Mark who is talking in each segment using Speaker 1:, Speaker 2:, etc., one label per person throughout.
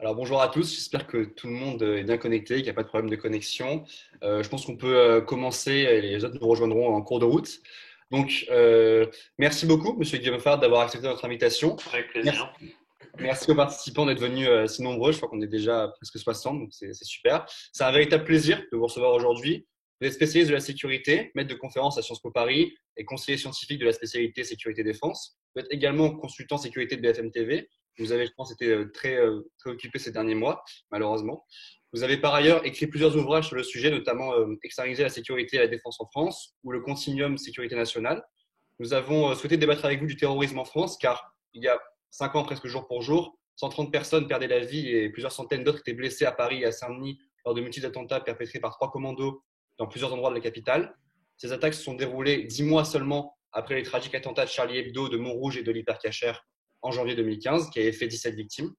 Speaker 1: Alors bonjour à tous, j'espère que tout le monde est bien connecté, qu'il n'y a pas de problème de connexion. Je pense qu'on peut commencer et les autres nous rejoindront en cours de route. Donc, merci beaucoup, Monsieur Guillaume Fard, d'avoir accepté notre invitation.
Speaker 2: Avec
Speaker 1: Merci,
Speaker 2: plaisir.
Speaker 1: merci aux participants d'être venus si nombreux, je crois qu'on est déjà presque 60, donc c'est super. C'est un véritable plaisir de vous recevoir aujourd'hui. Vous êtes spécialiste de la sécurité, maître de conférence à Sciences Po Paris et conseiller scientifique de la spécialité sécurité défense. Vous êtes également consultant sécurité de BFM TV. Vous avez, je pense, été très occupé ces derniers mois, malheureusement. Vous avez par ailleurs écrit plusieurs ouvrages sur le sujet, notamment Externaliser la sécurité et la défense en France ou le Continuum sécurité nationale. Nous avons souhaité débattre avec vous du terrorisme en France, car il y a 5 ans, presque jour pour jour, 130 personnes perdaient la vie et plusieurs centaines d'autres étaient blessées à Paris et à Saint-Denis lors de multiples attentats perpétrés par 3 commandos dans plusieurs endroits de la capitale. Ces attaques se sont déroulées 10 mois seulement après les tragiques attentats de Charlie Hebdo, de Montrouge et de l'Hypercacher en janvier 2015, qui avaient fait 17 victimes.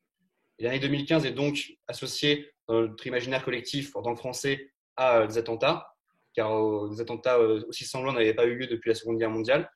Speaker 1: L'année 2015 est donc associée dans notre imaginaire collectif en tant que Français à des attentats, car des attentats aussi sanglants n'avaient pas eu lieu depuis la Seconde Guerre mondiale.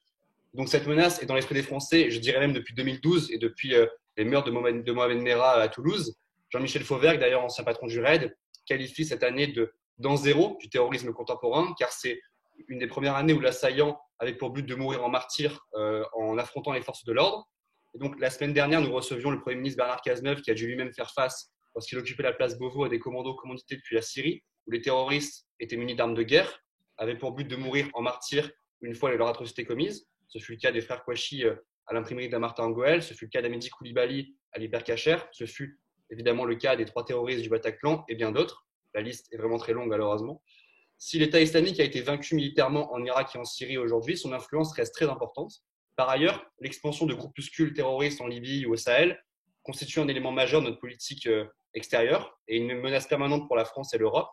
Speaker 1: Donc cette menace est dans l'esprit des Français, je dirais même depuis 2012 et depuis les meurtres de Mohamed Merah à Toulouse. Jean-Michel Fauvergue, d'ailleurs ancien patron du RAID, qualifie cette année d'an zéro du terrorisme contemporain, car c'est une des premières années où l'assaillant avait pour but de mourir en martyr en affrontant les forces de l'ordre. Et donc la semaine dernière, nous recevions le Premier ministre Bernard Cazeneuve qui a dû lui-même faire face, lorsqu'il occupait la place Beauvau, à des commandos commandités depuis la Syrie, où les terroristes étaient munis d'armes de guerre, avaient pour but de mourir en martyr une fois leur atrocité commise. Ce fut le cas des frères Kouachi à l'imprimerie d'Amartin Goël, ce fut le cas d'Amédi Koulibaly à l'Hypercacher, ce fut évidemment le cas des 3 terroristes du Bataclan et bien d'autres. La liste est vraiment très longue, malheureusement. Si l'État islamique a été vaincu militairement en Irak et en Syrie aujourd'hui, son influence reste très importante. Par ailleurs, l'expansion de groupuscules terroristes en Libye ou au Sahel constitue un élément majeur de notre politique extérieure et une menace permanente pour la France et l'Europe.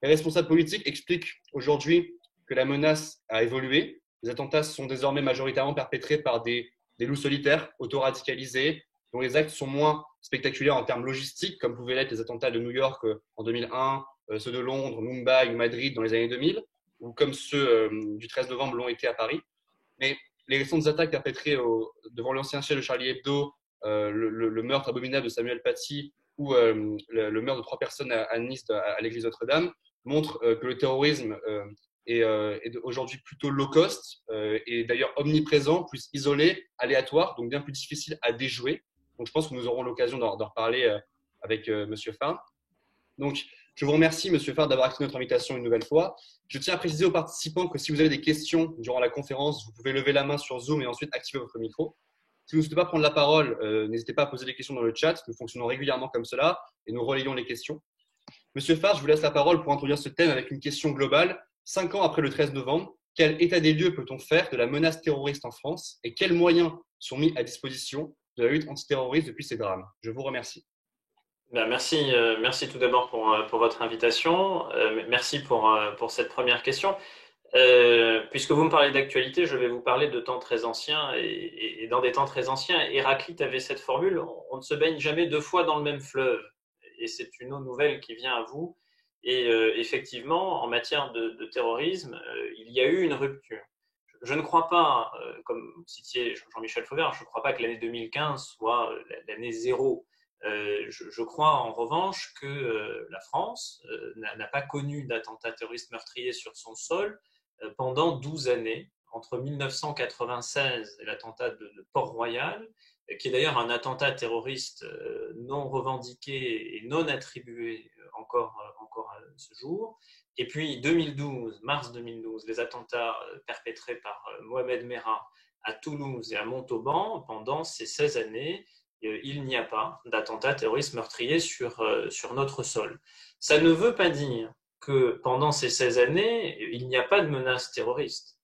Speaker 1: Les responsables politiques expliquent aujourd'hui que la menace a évolué. Les attentats sont désormais majoritairement perpétrés par des loups solitaires, auto-radicalisés, dont les actes sont moins spectaculaires en termes logistiques, comme pouvaient l'être les attentats de New York en 2001, ceux de Londres, Mumbai ou Madrid dans les années 2000, ou comme ceux du 13 novembre l'ont été à Paris. Mais les récentes attaques perpétrées devant l'ancien siège de Charlie Hebdo, le meurtre abominable de Samuel Paty ou le meurtre de 3 personnes à Nice à l'église Notre-Dame montrent que le terrorisme est aujourd'hui plutôt low cost et d'ailleurs omniprésent, plus isolé, aléatoire, donc bien plus difficile à déjouer. Donc je pense que nous aurons l'occasion d'en reparler avec Monsieur Farr. Donc, je vous remercie, Monsieur Farr, d'avoir accepté notre invitation une nouvelle fois. Je tiens à préciser aux participants que si vous avez des questions durant la conférence, vous pouvez lever la main sur Zoom et ensuite activer votre micro. Si vous ne souhaitez pas prendre la parole, n'hésitez pas à poser des questions dans le chat. Nous fonctionnons régulièrement comme cela et nous relayons les questions. Monsieur Farr, je vous laisse la parole pour introduire ce thème avec une question globale. 5 ans après le 13 novembre, quel état des lieux peut-on faire de la menace terroriste en France et quels moyens sont mis à disposition de la lutte antiterroriste depuis ces drames? Je vous remercie.
Speaker 2: Ben, merci tout d'abord pour votre invitation. Merci pour cette première question. Puisque vous me parlez d'actualité, je vais vous parler de temps très anciens. Et dans des temps très anciens, Héraclite avait cette formule, on ne se baigne jamais 2 fois dans le même fleuve. Et c'est une eau nouvelle qui vient à vous. Et effectivement, en matière de terrorisme, il y a eu une rupture. Je ne crois pas, comme vous citiez Jean-Michel Fauvert, je ne crois pas que l'année 2015 soit l'année zéro. Je crois en revanche que la France n'a pas connu d'attentat terroriste meurtrier sur son sol pendant 12 années, entre 1996 et l'attentat de Port-Royal, qui est d'ailleurs un attentat terroriste non revendiqué et non attribué encore à ce jour. Et puis 2012, mars 2012, les attentats perpétrés par Mohamed Merah à Toulouse et à Montauban. Pendant ces 16 années, il n'y a pas d'attentat terroriste meurtrier sur notre sol. Ça ne veut pas dire que pendant ces 16 années, il n'y a pas de menace terroriste.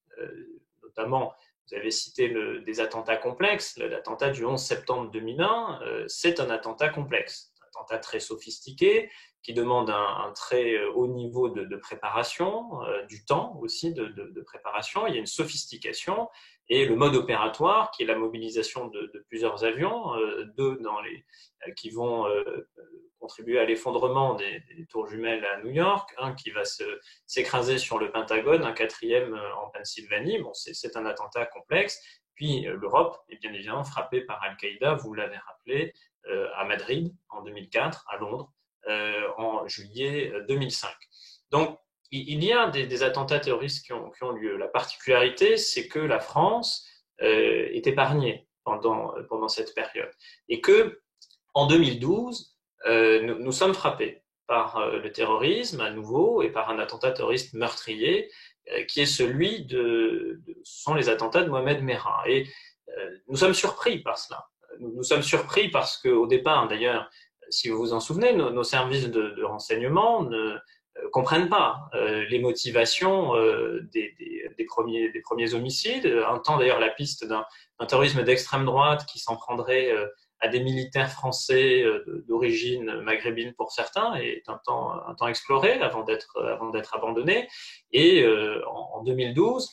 Speaker 2: Notamment, vous avez cité des attentats complexes. L'attentat du 11 septembre 2001, c'est un attentat complexe, un attentat très sophistiqué qui demande un très haut niveau de préparation, du temps aussi de préparation. Il y a une sophistication et le mode opératoire qui est la mobilisation de plusieurs avions, deux qui vont contribuer à l'effondrement des tours jumelles à New York, un qui va s'écraser sur le Pentagone, un quatrième en Pennsylvanie. Bon, c'est un attentat complexe. Puis l'Europe est bien évidemment frappée par Al-Qaïda, vous l'avez rappelé, à Madrid en 2004, à Londres en juillet 2005. Donc, il y a des attentats terroristes qui ont lieu. La particularité, c'est que la France est épargnée pendant cette période et que en 2012, nous sommes frappés par le terrorisme à nouveau et par un attentat terroriste meurtrier qui est celui ce sont les attentats de Mohamed Merah. Et nous sommes surpris par cela. Nous sommes surpris parce qu'au départ, d'ailleurs, si vous vous en souvenez, nos services de renseignement ne comprennent pas les motivations des premiers homicides. Un temps, d'ailleurs, la piste d'un terrorisme d'extrême droite qui s'en prendrait à des militaires français d'origine maghrébine pour certains est un temps exploré avant d'être abandonné. Et en 2012,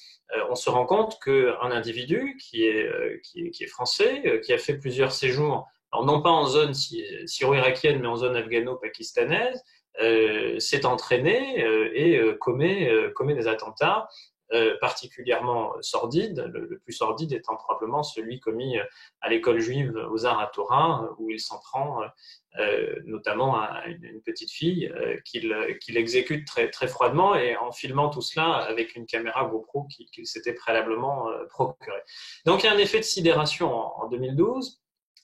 Speaker 2: on se rend compte qu'un individu qui est français, qui a fait plusieurs séjours, alors non pas en zone syro-irakienne, mais en zone afghano-pakistanaise, s'est entraîné et commet des attentats particulièrement sordides, le plus sordide étant probablement celui commis à l'école juive aux Arts à Torah, où il s'en prend notamment à une petite fille qu'il exécute très, très froidement et en filmant tout cela avec une caméra GoPro qu'il s'était préalablement procurée. Donc il y a un effet de sidération en 2012,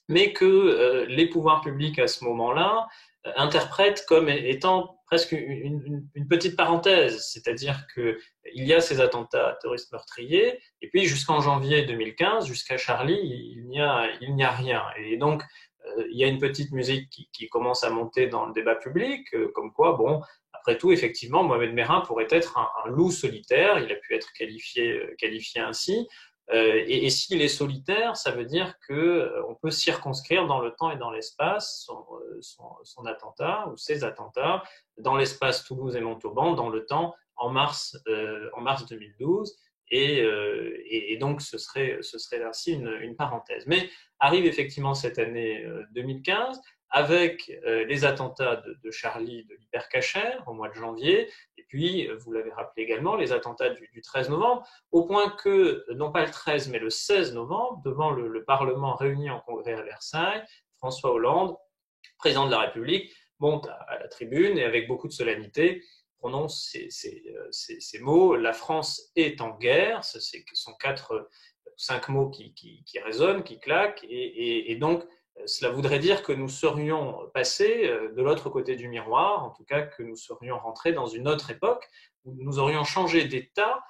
Speaker 2: mais que les pouvoirs publics à ce moment-là interprètent comme étant presque une petite parenthèse, c'est-à-dire qu'il y a ces attentats terroristes meurtriers, et puis jusqu'en janvier 2015, jusqu'à Charlie, il n'y a rien. Et donc, il y a une petite musique qui commence à monter dans le débat public, comme quoi, bon, après tout, effectivement, Mohamed Merah pourrait être un loup solitaire, il a pu être qualifié ainsi, et s'il est solitaire, ça veut dire qu'on peut circonscrire dans le temps et dans l'espace son attentat ou ses attentats, dans l'espace Toulouse et Montauban, dans le temps en mars 2012. Et donc, ce serait ainsi une parenthèse. Mais arrive effectivement cette année 2015 avec les attentats de Charlie de l'Hypercacher au mois de janvier, et puis, vous l'avez rappelé également, les attentats du 13 novembre, au point que, non pas le 13, mais le 16 novembre, devant le Parlement réuni en congrès à Versailles, François Hollande, président de la République, monte à la tribune et avec beaucoup de solennité prononce ces mots: la France est en guerre. Ce sont 5 mots qui résonnent, qui claquent, et donc cela voudrait dire que nous serions passés de l'autre côté du miroir, en tout cas que nous serions rentrés dans une autre époque où nous aurions changé d'état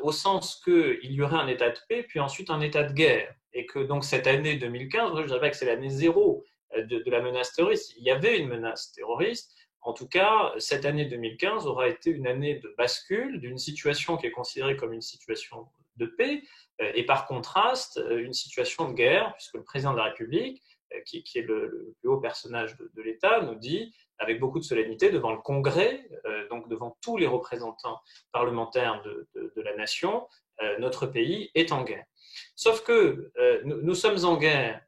Speaker 2: au sens qu'il y aurait un état de paix puis ensuite un état de guerre, et que donc cette année 2015, je ne dirais pas que c'est l'année zéro de la menace terroriste, il y avait une menace terroriste. En tout cas, cette année 2015 aura été une année de bascule d'une situation qui est considérée comme une situation de paix et par contraste une situation de guerre, puisque le président de la République, qui est le plus haut personnage de l'État, nous dit avec beaucoup de solennité devant le Congrès, donc devant tous les représentants parlementaires de la nation, notre pays est en guerre. Sauf que nous sommes en guerre,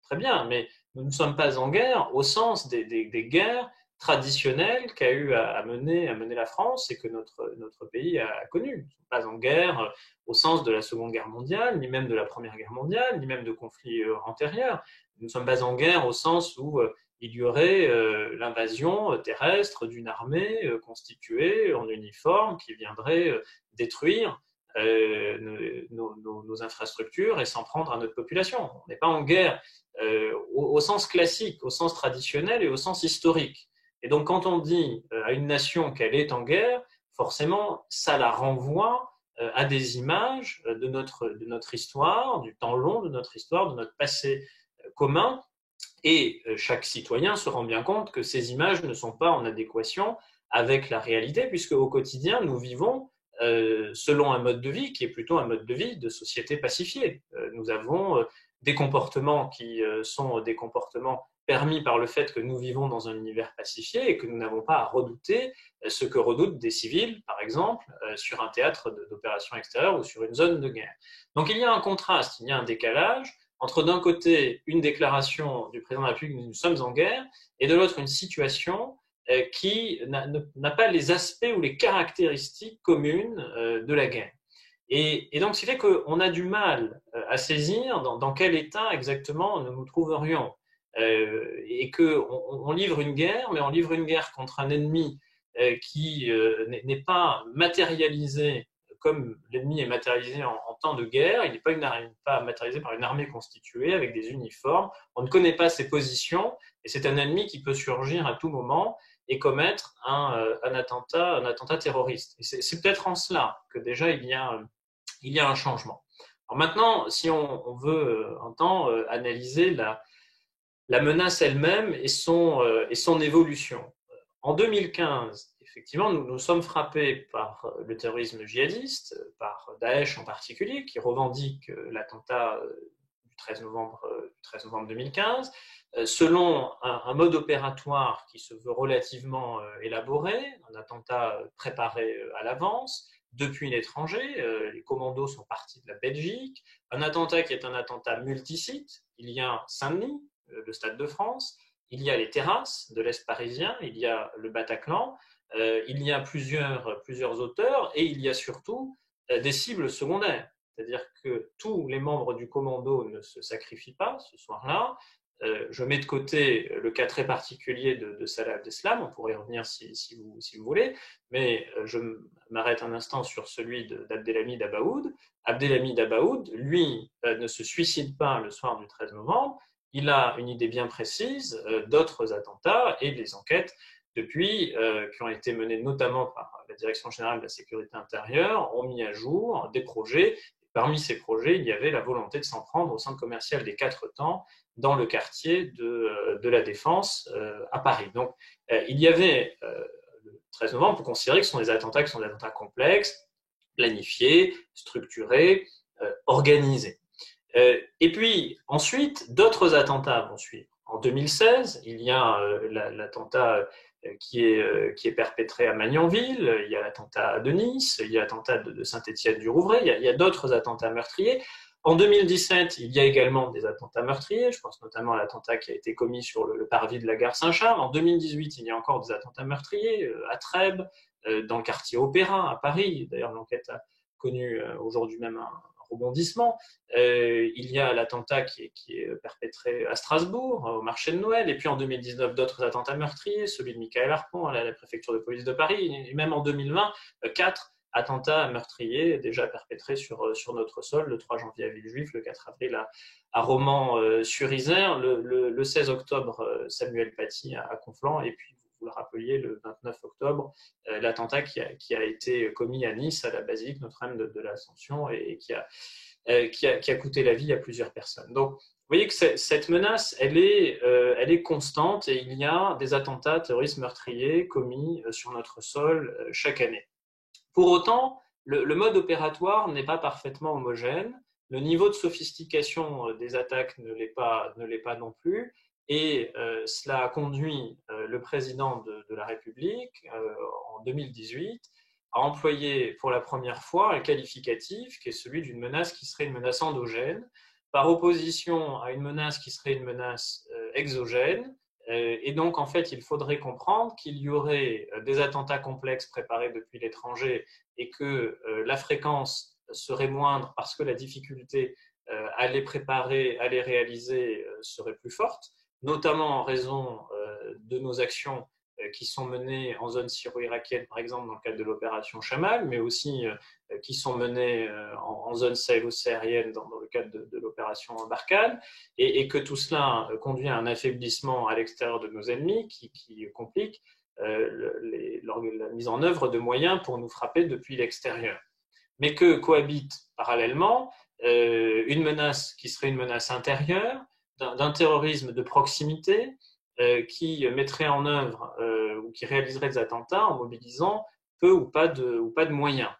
Speaker 2: très bien, mais nous ne sommes pas en guerre au sens des guerres traditionnelles qu'a eu à mener la France et que notre pays a connu. Nous ne sommes pas en guerre au sens de la Seconde Guerre mondiale, ni même de la Première Guerre mondiale, ni même de conflits antérieurs. Nous ne sommes pas en guerre au sens où il y aurait l'invasion terrestre d'une armée constituée en uniforme qui viendrait détruire nos infrastructures et s'en prendre à notre population. On n'est pas en guerre au sens classique, au sens traditionnel et au sens historique. Et donc, quand on dit à une nation qu'elle est en guerre, forcément, ça la renvoie à des images de notre histoire, du temps long de notre histoire, de notre passé commun. Et chaque citoyen se rend bien compte que ces images ne sont pas en adéquation avec la réalité, puisque au quotidien, nous vivons selon un mode de vie qui est plutôt un mode de vie de société pacifiée. Nous avons des comportements qui sont des comportements permis par le fait que nous vivons dans un univers pacifié et que nous n'avons pas à redouter ce que redoutent des civils, par exemple, sur un théâtre d'opérations extérieures ou sur une zone de guerre. Donc il y a un contraste, il y a un décalage entre d'un côté une déclaration du président de la République « nous sommes en guerre » et de l'autre une situation qui n'a pas les aspects ou les caractéristiques communes de la guerre. Et donc, ce qui fait qu'on a du mal à saisir dans quel état exactement nous nous trouverions. et qu'on livre une guerre, mais on livre une guerre contre un ennemi qui n'est pas matérialisé comme l'ennemi est matérialisé en temps de guerre. Il n'est pas matérialisé par une armée constituée avec des uniformes. On ne connaît pas ses positions et c'est un ennemi qui peut surgir à tout moment et commettre un attentat terroriste. Et c'est peut-être en cela que déjà il y a un changement. Alors maintenant, si on veut un temps analyser la menace elle-même et son évolution. En 2015, effectivement, nous sommes frappés par le terrorisme djihadiste, par Daesh en particulier, qui revendique l'attentat du 13 novembre 2015, selon un mode opératoire qui se veut relativement élaboré, un attentat préparé à l'avance, depuis l'étranger. Les commandos sont partis de la Belgique. Un attentat qui est un attentat multisite. Il y a Saint-Denis, le Stade de France, il y a les terrasses de l'Est parisien, il y a le Bataclan, il y a plusieurs auteurs et il y a surtout des cibles secondaires. C'est-à-dire que tous les membres du commando ne se sacrifient pas ce soir-là. Je mets de côté le cas très particulier de Salah Abdeslam, on pourrait y revenir si vous voulez, mais je m'arrête un instant sur celui d'Abdelhamid Abaoud. Abdelhamid Abaoud, lui, ne se suicide pas le soir du 13 novembre, il a une idée bien précise d'autres attentats et des enquêtes depuis, qui ont été menées notamment par la Direction générale de la sécurité intérieure, ont mis à jour des projets. Parmi ces projets, il y avait la volonté de s'en prendre au centre commercial des Quatre Temps, dans le quartier de la Défense à Paris. Donc, il y avait, le 13 novembre, on peut considérer que ce sont des attentats complexes, planifiés, structurés, organisés. Et puis, ensuite, d'autres attentats vont suivre. En 2016, il y a l'attentat qui est perpétré à Magnanville, il y a l'attentat de Nice, il y a l'attentat de Saint-Étienne-du-Rouvray, il y a d'autres attentats meurtriers. En 2017, il y a également des attentats meurtriers, je pense notamment à l'attentat qui a été commis sur le parvis de la gare Saint-Charles. En 2018, il y a encore des attentats meurtriers à Trèbes, dans le quartier Opéra à Paris. D'ailleurs, l'enquête a connu aujourd'hui même un rebondissement. Il y a l'attentat qui est perpétré à Strasbourg, au marché de Noël, et puis en 2019, d'autres attentats meurtriers, celui de Michael Harpon à la préfecture de police de Paris, et même en 2020, 4 attentats meurtriers déjà perpétrés sur notre sol, le 3 janvier à Villejuif, le 4 avril à Romans-sur-Isère, le 16 octobre, Samuel Paty à Conflans, et puis vous le rappeliez, le 29 octobre, l'attentat qui a été commis à Nice, à la basilique Notre-Dame de l'Ascension, et qui a coûté la vie à plusieurs personnes. Donc, vous voyez que cette menace, elle est constante, et il y a des attentats terroristes meurtriers commis sur notre sol chaque année. Pour autant, le mode opératoire n'est pas parfaitement homogène, le niveau de sophistication des attaques ne l'est pas non plus, et cela a conduit le président de la République en 2018 à employer pour la première fois un qualificatif qui est celui d'une menace qui serait une menace endogène, par opposition à une menace qui serait une menace exogène. Et donc, en fait, il faudrait comprendre qu'il y aurait des attentats complexes préparés depuis l'étranger et que la fréquence serait moindre parce que la difficulté à les préparer, à les réaliser serait plus forte, notamment en raison de nos actions qui sont menées en zone syro-irakienne, par exemple, dans le cadre de l'opération Chamal, mais aussi qui sont menées en zone sahélo-saharienne dans le cadre de l'opération Barkhane, et que tout cela conduit à un affaiblissement à l'extérieur de nos ennemis qui complique la mise en œuvre de moyens pour nous frapper depuis l'extérieur. Mais que cohabite parallèlement une menace qui serait une menace intérieure, d'un terrorisme de proximité, qui mettrait en œuvre ou qui réaliserait des attentats en mobilisant peu ou pas de moyens.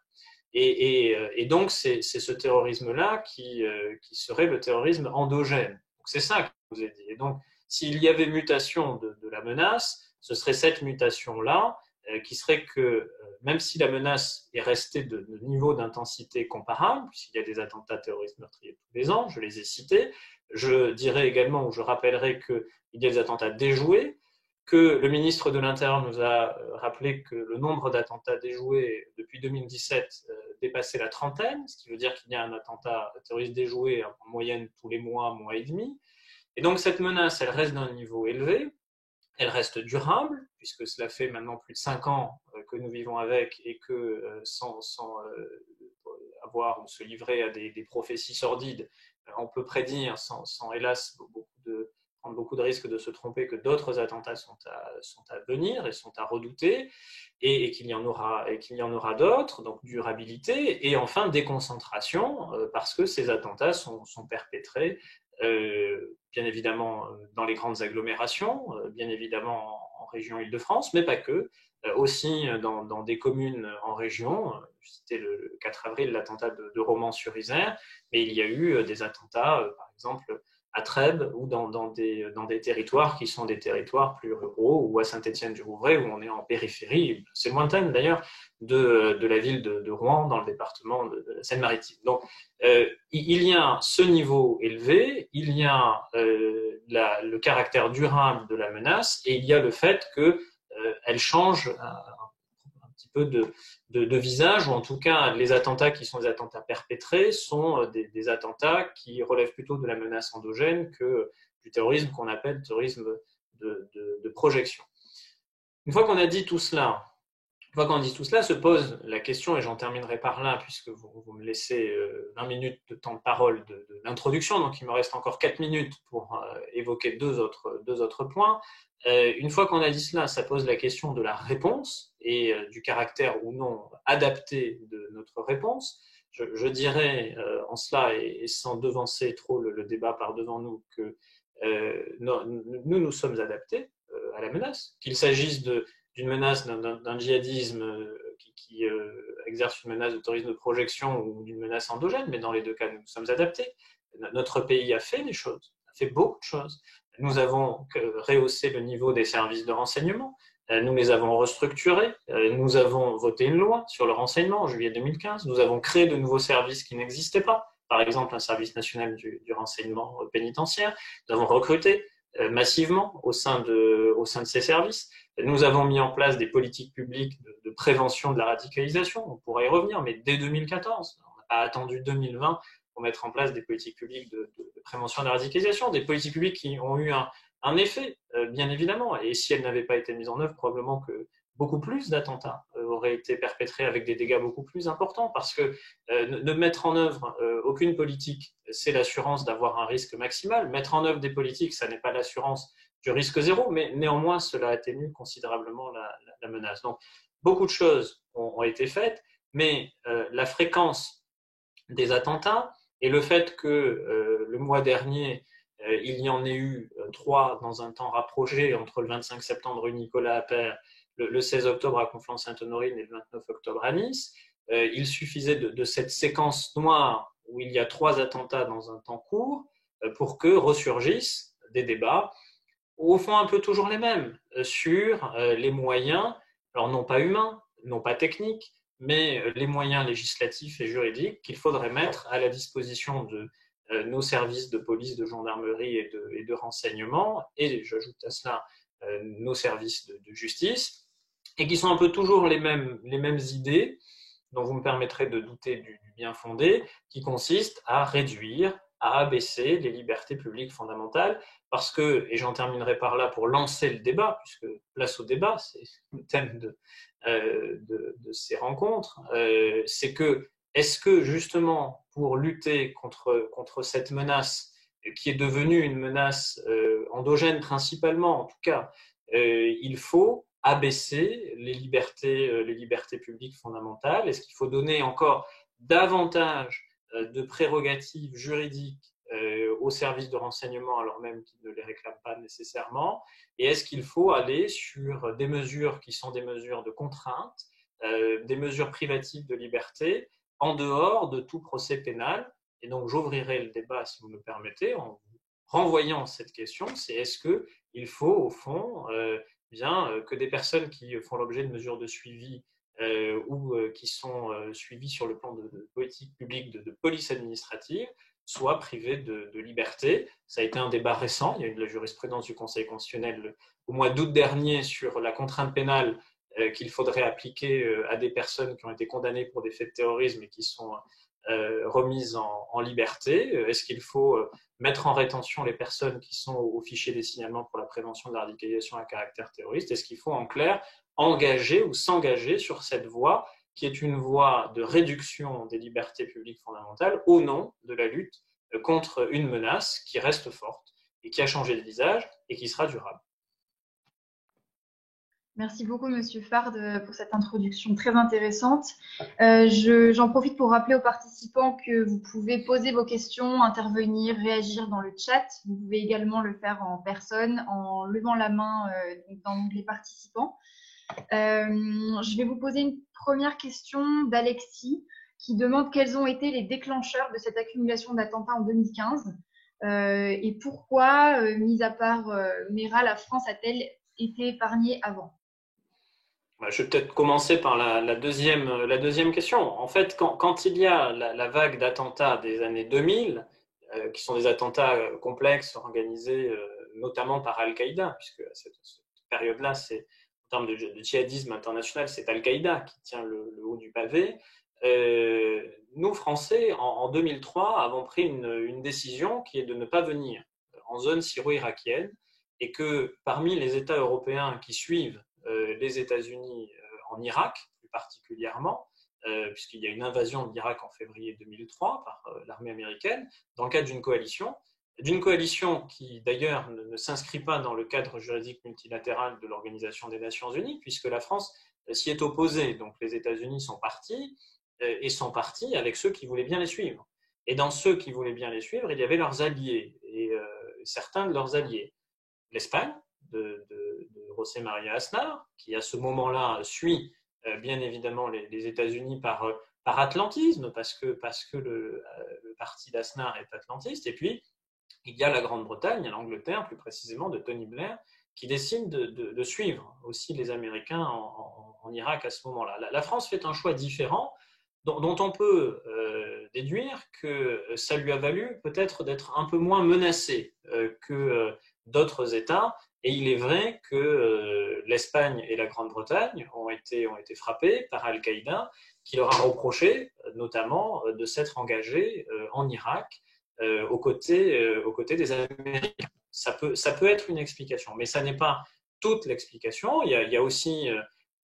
Speaker 2: Et donc, c'est ce terrorisme-là qui serait le terrorisme endogène. C'est ça que je vous ai dit. Et donc, s'il y avait mutation de la menace, ce serait cette mutation-là qui serait que, même si la menace est restée de niveau d'intensité comparable, puisqu'il y a des attentats terroristes meurtriers tous les ans, je les ai cités, je dirais également, ou je rappellerai qu'il y a des attentats déjoués, que le ministre de l'Intérieur nous a rappelé que le nombre d'attentats déjoués depuis 2017 dépassait la trentaine, ce qui veut dire qu'il y a un attentat terroriste déjoué en moyenne tous les mois et demi. Et donc cette menace, elle reste d'un niveau élevé, elle reste durable, puisque cela fait maintenant plus de 5 ans que nous vivons avec et que sans avoir ou se livrer à des prophéties sordides, on peut prédire, sans hélas prendre beaucoup de risques de se tromper, que d'autres attentats sont à venir et sont à redouter, et qu'il y en aura d'autres, donc durabilité, et enfin déconcentration, parce que ces attentats sont perpétrés, bien évidemment dans les grandes agglomérations, bien évidemment en région Île-de-France, mais pas que, aussi dans des communes en région. Je citais le 4 avril, l'attentat de Romans-sur-Isère, mais il y a eu des attentats, par exemple, à Trèbes ou dans des territoires qui sont des territoires plus ruraux, ou à Saint-Étienne-du-Rouvray, où on est en périphérie, c'est lointaine d'ailleurs, de la ville de Rouen, dans le département de la Seine-Maritime. Donc, il y a ce niveau élevé, il y a le caractère durable de la menace, et il y a le fait qu'elle change un petit peu de visage, ou en tout cas les attentats qui sont des attentats perpétrés sont des attentats qui relèvent plutôt de la menace endogène que du terrorisme qu'on appelle terrorisme de projection. Une fois qu'on a dit tout cela, se pose la question, et j'en terminerai par là, puisque vous me laissez 20 minutes de temps de parole de l'introduction, donc il me reste encore 4 minutes pour évoquer deux autres points. Une fois qu'on a dit cela, ça pose la question de la réponse et du caractère ou non adapté de notre réponse. Je dirais en cela, et sans devancer trop le débat par devant nous, que nous sommes adaptés à la menace, qu'il s'agisse d'une menace d'un djihadisme qui exerce une menace de terrorisme de projection, ou d'une menace endogène, mais dans les deux cas, nous sommes adaptés. Notre pays a fait des choses, a fait beaucoup de choses. Nous avons rehaussé le niveau des services de renseignement, nous les avons restructurés, nous avons voté une loi sur le renseignement en juillet 2015, nous avons créé de nouveaux services qui n'existaient pas, par exemple un service national du renseignement pénitentiaire. Nous avons recruté massivement au sein de ces services. Nous avons mis en place des politiques publiques de prévention de la radicalisation, on pourra y revenir, mais dès 2014, on n'a pas attendu 2020 pour mettre en place des politiques publiques de prévention de la radicalisation, des politiques publiques qui ont eu un effet, bien évidemment, et si elles n'avaient pas été mises en œuvre, probablement que beaucoup plus d'attentats auraient été perpétrés avec des dégâts beaucoup plus importants, parce que ne mettre en œuvre aucune politique, c'est l'assurance d'avoir un risque maximal. Mettre en œuvre des politiques, ça n'est pas l'assurance du risque zéro, mais néanmoins, cela atténue considérablement la menace. Donc, beaucoup de choses ont été faites, mais la fréquence des attentats et le fait que le mois dernier, il y en ait eu 3 dans un temps rapproché, entre le 25 septembre rue Nicolas Appert, le 16 octobre à Conflans-Sainte-Honorine et le 29 octobre à Nice, il suffisait de cette séquence noire où il y a 3 attentats dans un temps court pour que ressurgissent des débats, au fond un peu toujours les mêmes, sur les moyens, alors non pas humains, non pas techniques, mais les moyens législatifs et juridiques qu'il faudrait mettre à la disposition de nos services de police, de gendarmerie et de renseignement, et j'ajoute à cela nos services de justice, et qui sont un peu toujours les mêmes idées, dont vous me permettrez de douter du bien fondé, qui consistent à réduire, à abaisser les libertés publiques fondamentales, parce que, et j'en terminerai par là pour lancer le débat, puisque place au débat, c'est le thème de ces rencontres, c'est que, est-ce que justement pour lutter contre cette menace, qui est devenue une menace endogène principalement en tout cas, il faut abaisser les libertés publiques fondamentales? Est-ce qu'il faut donner encore davantage de prérogatives juridiques aux services de renseignement, alors même qu'ils ne les réclament pas nécessairement? Et est-ce qu'il faut aller sur des mesures qui sont des mesures de contrainte, des mesures privatives de liberté, en dehors de tout procès pénal? Et donc j'ouvrirai le débat, si vous me permettez, en renvoyant cette question, c'est est-ce qu'il faut au fond que des personnes qui font l'objet de mesures de suivi ou qui sont suivies sur le plan de politique publique, de police administrative, soient privées de liberté. Ça a été un débat récent, il y a eu de la jurisprudence du Conseil constitutionnel au mois d'août dernier sur la contrainte pénale qu'il faudrait appliquer à des personnes qui ont été condamnées pour des faits de terrorisme et qui sont remises en liberté? Est-ce qu'il faut mettre en rétention les personnes qui sont au fichier des signalements pour la prévention de la radicalisation à caractère terroriste? Est-ce qu'il faut en clair engager ou s'engager sur cette voie qui est une voie de réduction des libertés publiques fondamentales au nom de la lutte contre une menace qui reste forte et qui a changé de visage et qui sera durable?
Speaker 3: Merci beaucoup, Monsieur Fard, pour cette introduction très intéressante. J'en profite pour rappeler aux participants que vous pouvez poser vos questions, intervenir, réagir dans le chat. Vous pouvez également le faire en personne en levant la main dans l'onglet participants. Je vais vous poser une première question d'Alexis qui demande quels ont été les déclencheurs de cette accumulation d'attentats en 2015 et pourquoi, mis à part Mera, la France a-t-elle été épargnée avant?
Speaker 2: Je vais peut-être commencer par la deuxième question. En fait, quand il y a la vague d'attentats des années 2000, qui sont des attentats complexes organisés notamment par Al-Qaïda, puisque à cette période-là, en termes de djihadisme international, c'est Al-Qaïda qui tient le haut du pavé. Nous, Français, en 2003, avons pris une décision qui est de ne pas venir en zone syro-irakienne et que parmi les États européens qui suivent les États-Unis en Irak, plus particulièrement, puisqu'il y a une invasion de l'Irak en février 2003 par l'armée américaine, dans le cadre d'une coalition qui d'ailleurs ne s'inscrit pas dans le cadre juridique multilatéral de l'Organisation des Nations Unies, puisque la France s'y est opposée. Donc les États-Unis sont partis et sont partis avec ceux qui voulaient bien les suivre. Et dans ceux qui voulaient bien les suivre, il y avait leurs alliés, et certains de leurs alliés. L'Espagne, de José María Aznar, qui à ce moment-là suit bien évidemment les États-Unis par atlantisme, parce que le parti d'Aznar est atlantiste. Et puis, il y a la Grande-Bretagne, l'Angleterre plus précisément, de Tony Blair, qui décide de suivre aussi les Américains en Irak à ce moment-là. La France fait un choix différent, dont on peut déduire que ça lui a valu peut-être d'être un peu moins menacé que d'autres États. Et il est vrai que l'Espagne et la Grande-Bretagne ont été frappés par Al-Qaïda, qui leur a reproché notamment de s'être engagés en Irak aux côtés des Américains. Ça peut être une explication, mais ça n'est pas toute l'explication. Il y a aussi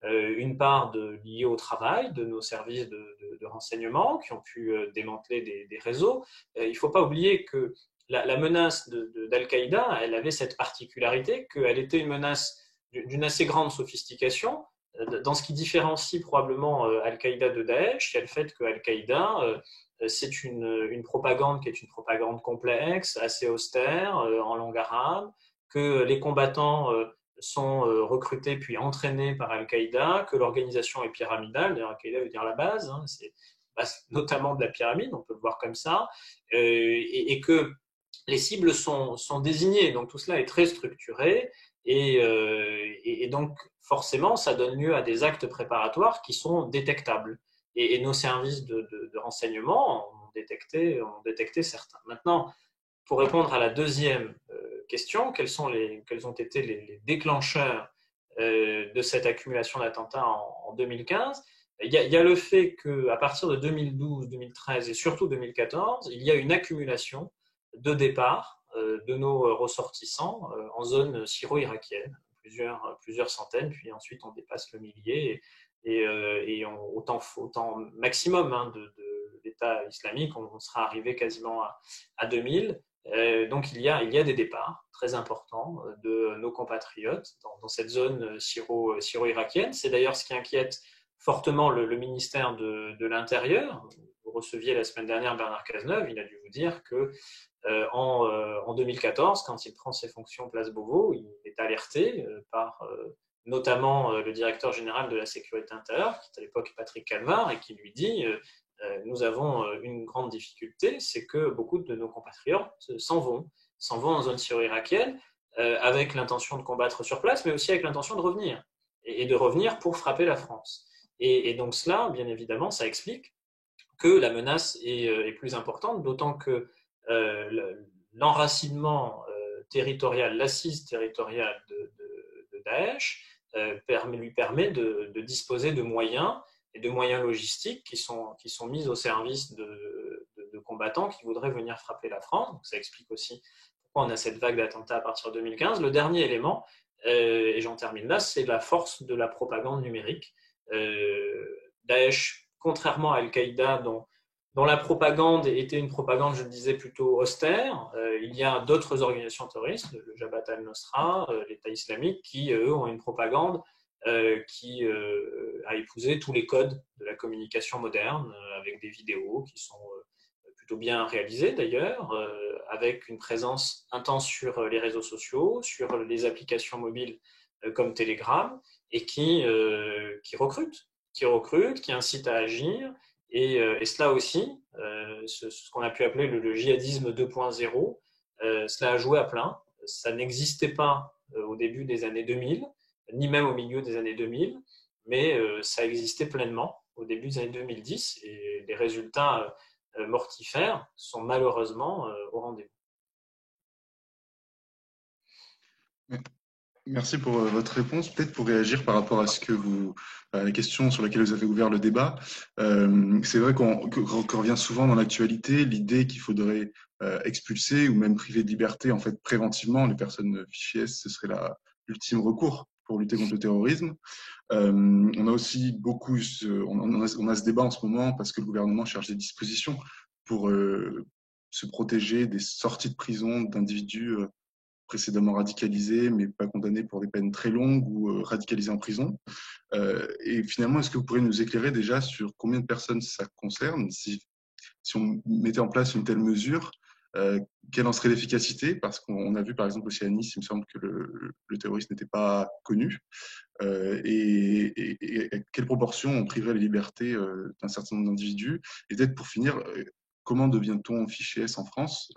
Speaker 2: une part liée au travail de nos services de renseignement qui ont pu démanteler des réseaux. Il ne faut pas oublier que la menace d'Al-Qaïda, elle avait cette particularité qu'elle était une menace d'une assez grande sophistication. Dans ce qui différencie probablement Al-Qaïda de Daesh, il y a le fait que Al-Qaïda, c'est une propagande qui est une propagande complexe, assez austère, en langue arabe, que les combattants sont recrutés puis entraînés par Al-Qaïda, que l'organisation est pyramidale. D'ailleurs, Al-Qaïda veut dire la base, hein, c'est notamment de la pyramide, on peut le voir comme ça, et que les cibles sont désignées. Donc tout cela est très structuré et donc forcément, ça donne lieu à des actes préparatoires qui sont détectables. Et nos services de renseignement ont détecté certains. Maintenant, pour répondre à la deuxième question, quels ont été les déclencheurs de cette accumulation d'attentats en 2015 ? Il y a le fait qu'à partir de 2012, 2013 et surtout 2014, il y a une accumulation de départ de nos ressortissants en zone syro-irakienne, plusieurs centaines, puis ensuite on dépasse le millier et au temps maximum de l'État islamique, on sera arrivé quasiment à 2000. Donc il y a des départs très importants de nos compatriotes dans cette zone syro-irakienne. C'est d'ailleurs ce qui inquiète fortement le ministère de l'Intérieur. Vous receviez la semaine dernière Bernard Cazeneuve, il a dû vous dire que en 2014, quand il prend ses fonctions place Beauvau, il est alerté par notamment le directeur général de la sécurité intérieure, qui est à l'époque Patrick Calvar, et qui lui dit nous avons une grande difficulté, c'est que beaucoup de nos compatriotes s'en vont en zone syro-irakienne avec l'intention de combattre sur place, mais aussi avec l'intention de revenir, et de revenir pour frapper la France. Et donc cela, bien évidemment, ça explique que la menace est plus importante, d'autant que l'enracinement territorial, l'assise territoriale de Daesh lui permet de disposer de moyens et de moyens logistiques qui sont mis au service de combattants qui voudraient venir frapper la France. Donc, ça explique aussi pourquoi on a cette vague d'attentats à partir de 2015. Le dernier élément, et j'en termine là, c'est la force de la propagande numérique. Daesh, contrairement à Al-Qaïda, dont la propagande était une propagande, je le disais, plutôt austère, il y a d'autres organisations terroristes, le Jabhat al-Nusra, l'État islamique, qui, eux, ont une propagande qui a épousé tous les codes de la communication moderne, avec des vidéos qui sont plutôt bien réalisées d'ailleurs, avec une présence intense sur les réseaux sociaux, sur les applications mobiles comme Telegram, et qui recrutent, qui incitent à agir. Et cela aussi, ce qu'on a pu appeler le djihadisme 2.0, cela a joué à plein. Ça n'existait pas au début des années 2000, ni même au milieu des années 2000, mais ça existait pleinement au début des années 2010, et les résultats mortifères sont malheureusement au rendez-vous.
Speaker 4: Merci pour votre réponse. Peut-être pour réagir par rapport à la question sur laquelle vous avez ouvert le débat. C'est vrai qu'on revient souvent dans l'actualité l'idée qu'il faudrait expulser ou même priver de liberté, en fait, préventivement les personnes fichées S. Ce serait l'ultime recours pour lutter contre le terrorisme. On a aussi beaucoup, on a ce débat en ce moment parce que le gouvernement cherche des dispositions pour se protéger des sorties de prison d'individus précédemment radicalisés, mais pas condamnés pour des peines très longues ou radicalisés en prison. Et finalement, est-ce que vous pourriez nous éclairer déjà sur combien de personnes ça concerne? Si on mettait en place une telle mesure, quelle en serait l'efficacité? Parce qu'on a vu par exemple aussi à Nice, il me semble que le terroriste n'était pas connu. Et à quelle proportion on priverait la liberté d'un certain nombre d'individus? Et peut-être pour finir, comment devient-on fiché S en France?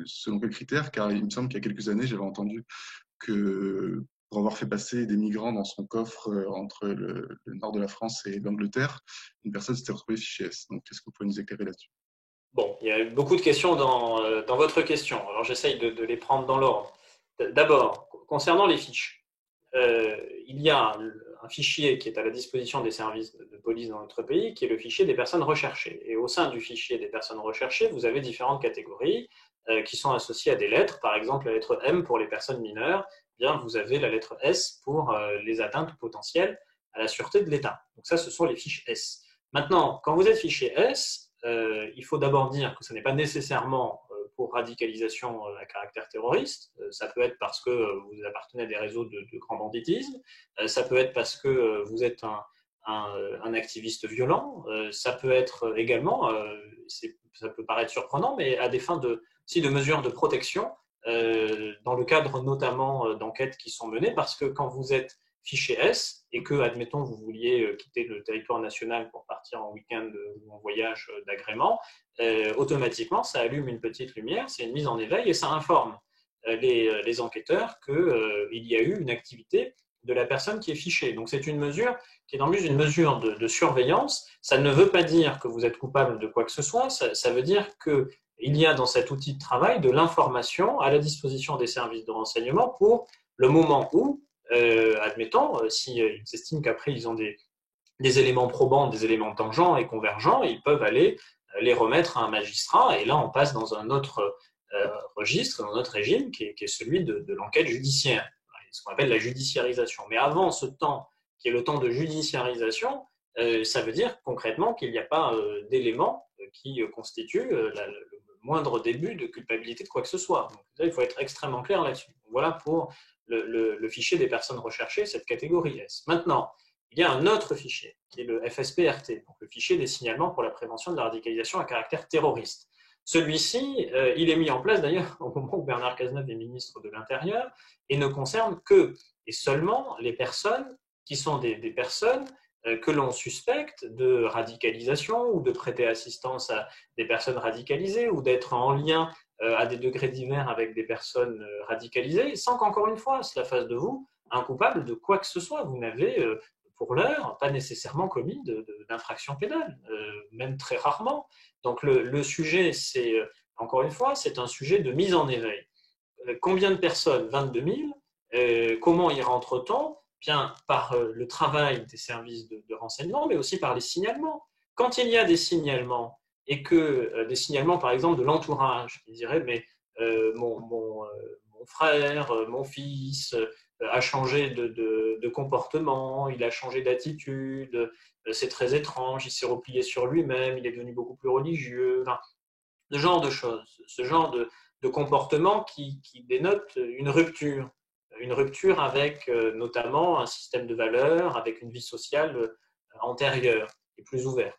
Speaker 4: Selon quels critères? Car il me semble qu'il y a quelques années, j'avais entendu que pour avoir fait passer des migrants dans son coffre entre le nord de la France et l'Angleterre, une personne s'était retrouvée fiché S. Donc, est-ce que vous pouvez nous éclairer là-dessus?
Speaker 2: Bon, il y a beaucoup de questions dans votre question. Alors, j'essaye de les prendre dans l'ordre. D'abord, concernant les fiches, il y a un fichier qui est à la disposition des services de police dans notre pays, qui est le fichier des personnes recherchées. Et au sein du fichier des personnes recherchées, vous avez différentes catégories qui sont associées à des lettres. Par exemple, la lettre M pour les personnes mineures, bien, vous avez la lettre S pour les atteintes potentielles à la sûreté de l'État. Donc ça, ce sont les fiches S. Maintenant, quand vous êtes fiché S, il faut d'abord dire que ce n'est pas nécessairement pour radicalisation à caractère terroriste. Ça peut être parce que vous appartenez à des réseaux de grand banditisme. Ça peut être parce que vous êtes un activiste violent. Ça peut être également, ça peut paraître surprenant, mais à des fins de mesures de protection, dans le cadre notamment d'enquêtes qui sont menées, parce que quand vous êtes fiché S et que, admettons, vous vouliez quitter le territoire national pour partir en week-end ou en voyage d'agrément, automatiquement, ça allume une petite lumière, c'est une mise en éveil et ça informe les enquêteurs qu'il y a eu une activité de la personne qui est fichée. Donc, c'est une mesure qui est en plus une mesure de surveillance. Ça ne veut pas dire que vous êtes coupable de quoi que ce soit, ça veut dire qu'il y a dans cet outil de travail de l'information à la disposition des services de renseignement pour le moment où admettons, s'ils estiment qu'après ils ont des éléments probants, des éléments tangents et convergents, ils peuvent aller les remettre à un magistrat, et là on passe dans un autre registre, dans un autre régime qui est celui de l'enquête judiciaire, ce qu'on appelle la judiciarisation. Mais avant ce temps, qui est le temps de judiciarisation, ça veut dire concrètement qu'il n'y a pas d'éléments qui constituent le moindre début de culpabilité de quoi que ce soit. Donc, là, il faut être extrêmement clair là-dessus. Voilà pour le fichier des personnes recherchées, cette catégorie S. Maintenant, il y a un autre fichier, qui est le FSPRT, donc le fichier des signalements pour la prévention de la radicalisation à caractère terroriste. Celui-ci, il est mis en place d'ailleurs au moment où Bernard Cazeneuve est ministre de l'Intérieur et ne concerne que et seulement les personnes qui sont des personnes que l'on suspecte de radicalisation ou de prêter assistance à des personnes radicalisées ou d'être en lien à des degrés divers avec des personnes radicalisées, sans qu'encore une fois, cela fasse de vous un coupable de quoi que ce soit. Vous n'avez, pour l'heure, pas nécessairement commis d'infraction pénale, même très rarement. Donc le sujet, c'est, encore une fois, c'est un sujet de mise en éveil. Combien de personnes? 22 000. Comment y rentre-t-on? Bien, par le travail des services de renseignement, mais aussi par les signalements. Quand il y a des signalements, et que des signalements, par exemple, de l'entourage, qui dirait, mais mon frère, mon fils a changé de comportement, il a changé d'attitude, c'est très étrange, il s'est replié sur lui-même, il est devenu beaucoup plus religieux, enfin, ce genre de choses, ce genre de comportement qui dénote une rupture avec notamment un système de valeurs, avec une vie sociale antérieure et plus ouverte.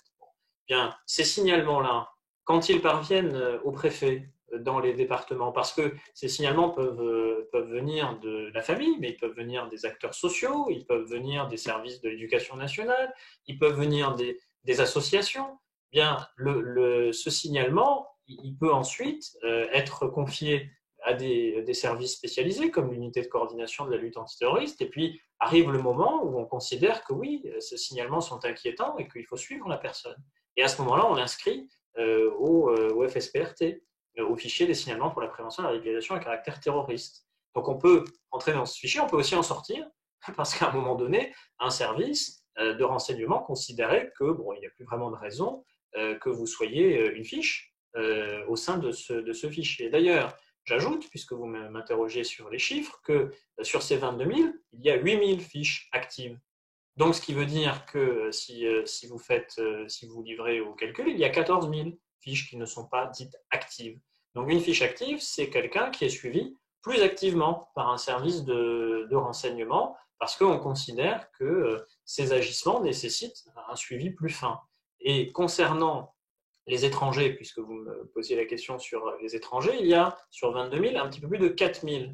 Speaker 2: Bien, ces signalements-là, quand ils parviennent au préfet dans les départements, parce que ces signalements peuvent venir de la famille, mais ils peuvent venir des acteurs sociaux, ils peuvent venir des services de l'éducation nationale, ils peuvent venir des associations. Bien, ce signalement, il peut ensuite être confié à des services spécialisés comme l'unité de coordination de la lutte antiterroriste. Et puis arrive le moment où on considère que oui, ces signalements sont inquiétants et qu'il faut suivre la personne. Et à ce moment-là, on l'inscrit au FSPRT, au fichier des signalements pour la prévention de la radicalisation à caractère terroriste. Donc on peut entrer dans ce fichier, on peut aussi en sortir, parce qu'à un moment donné, un service de renseignement considérait que bon, il n'y a plus vraiment de raison que vous soyez une fiche au sein de ce fichier. D'ailleurs, j'ajoute, puisque vous m'interrogez sur les chiffres, que sur ces 22 000, il y a 8 000 fiches actives. Donc, ce qui veut dire que si vous livrez au calcul, il y a 14 000 fiches qui ne sont pas dites actives. Donc, une fiche active, c'est quelqu'un qui est suivi plus activement par un service de renseignement parce qu'on considère que ces agissements nécessitent un suivi plus fin. Et concernant les étrangers, puisque vous me posiez la question sur les étrangers, il y a sur 22 000 un petit peu plus de 4 000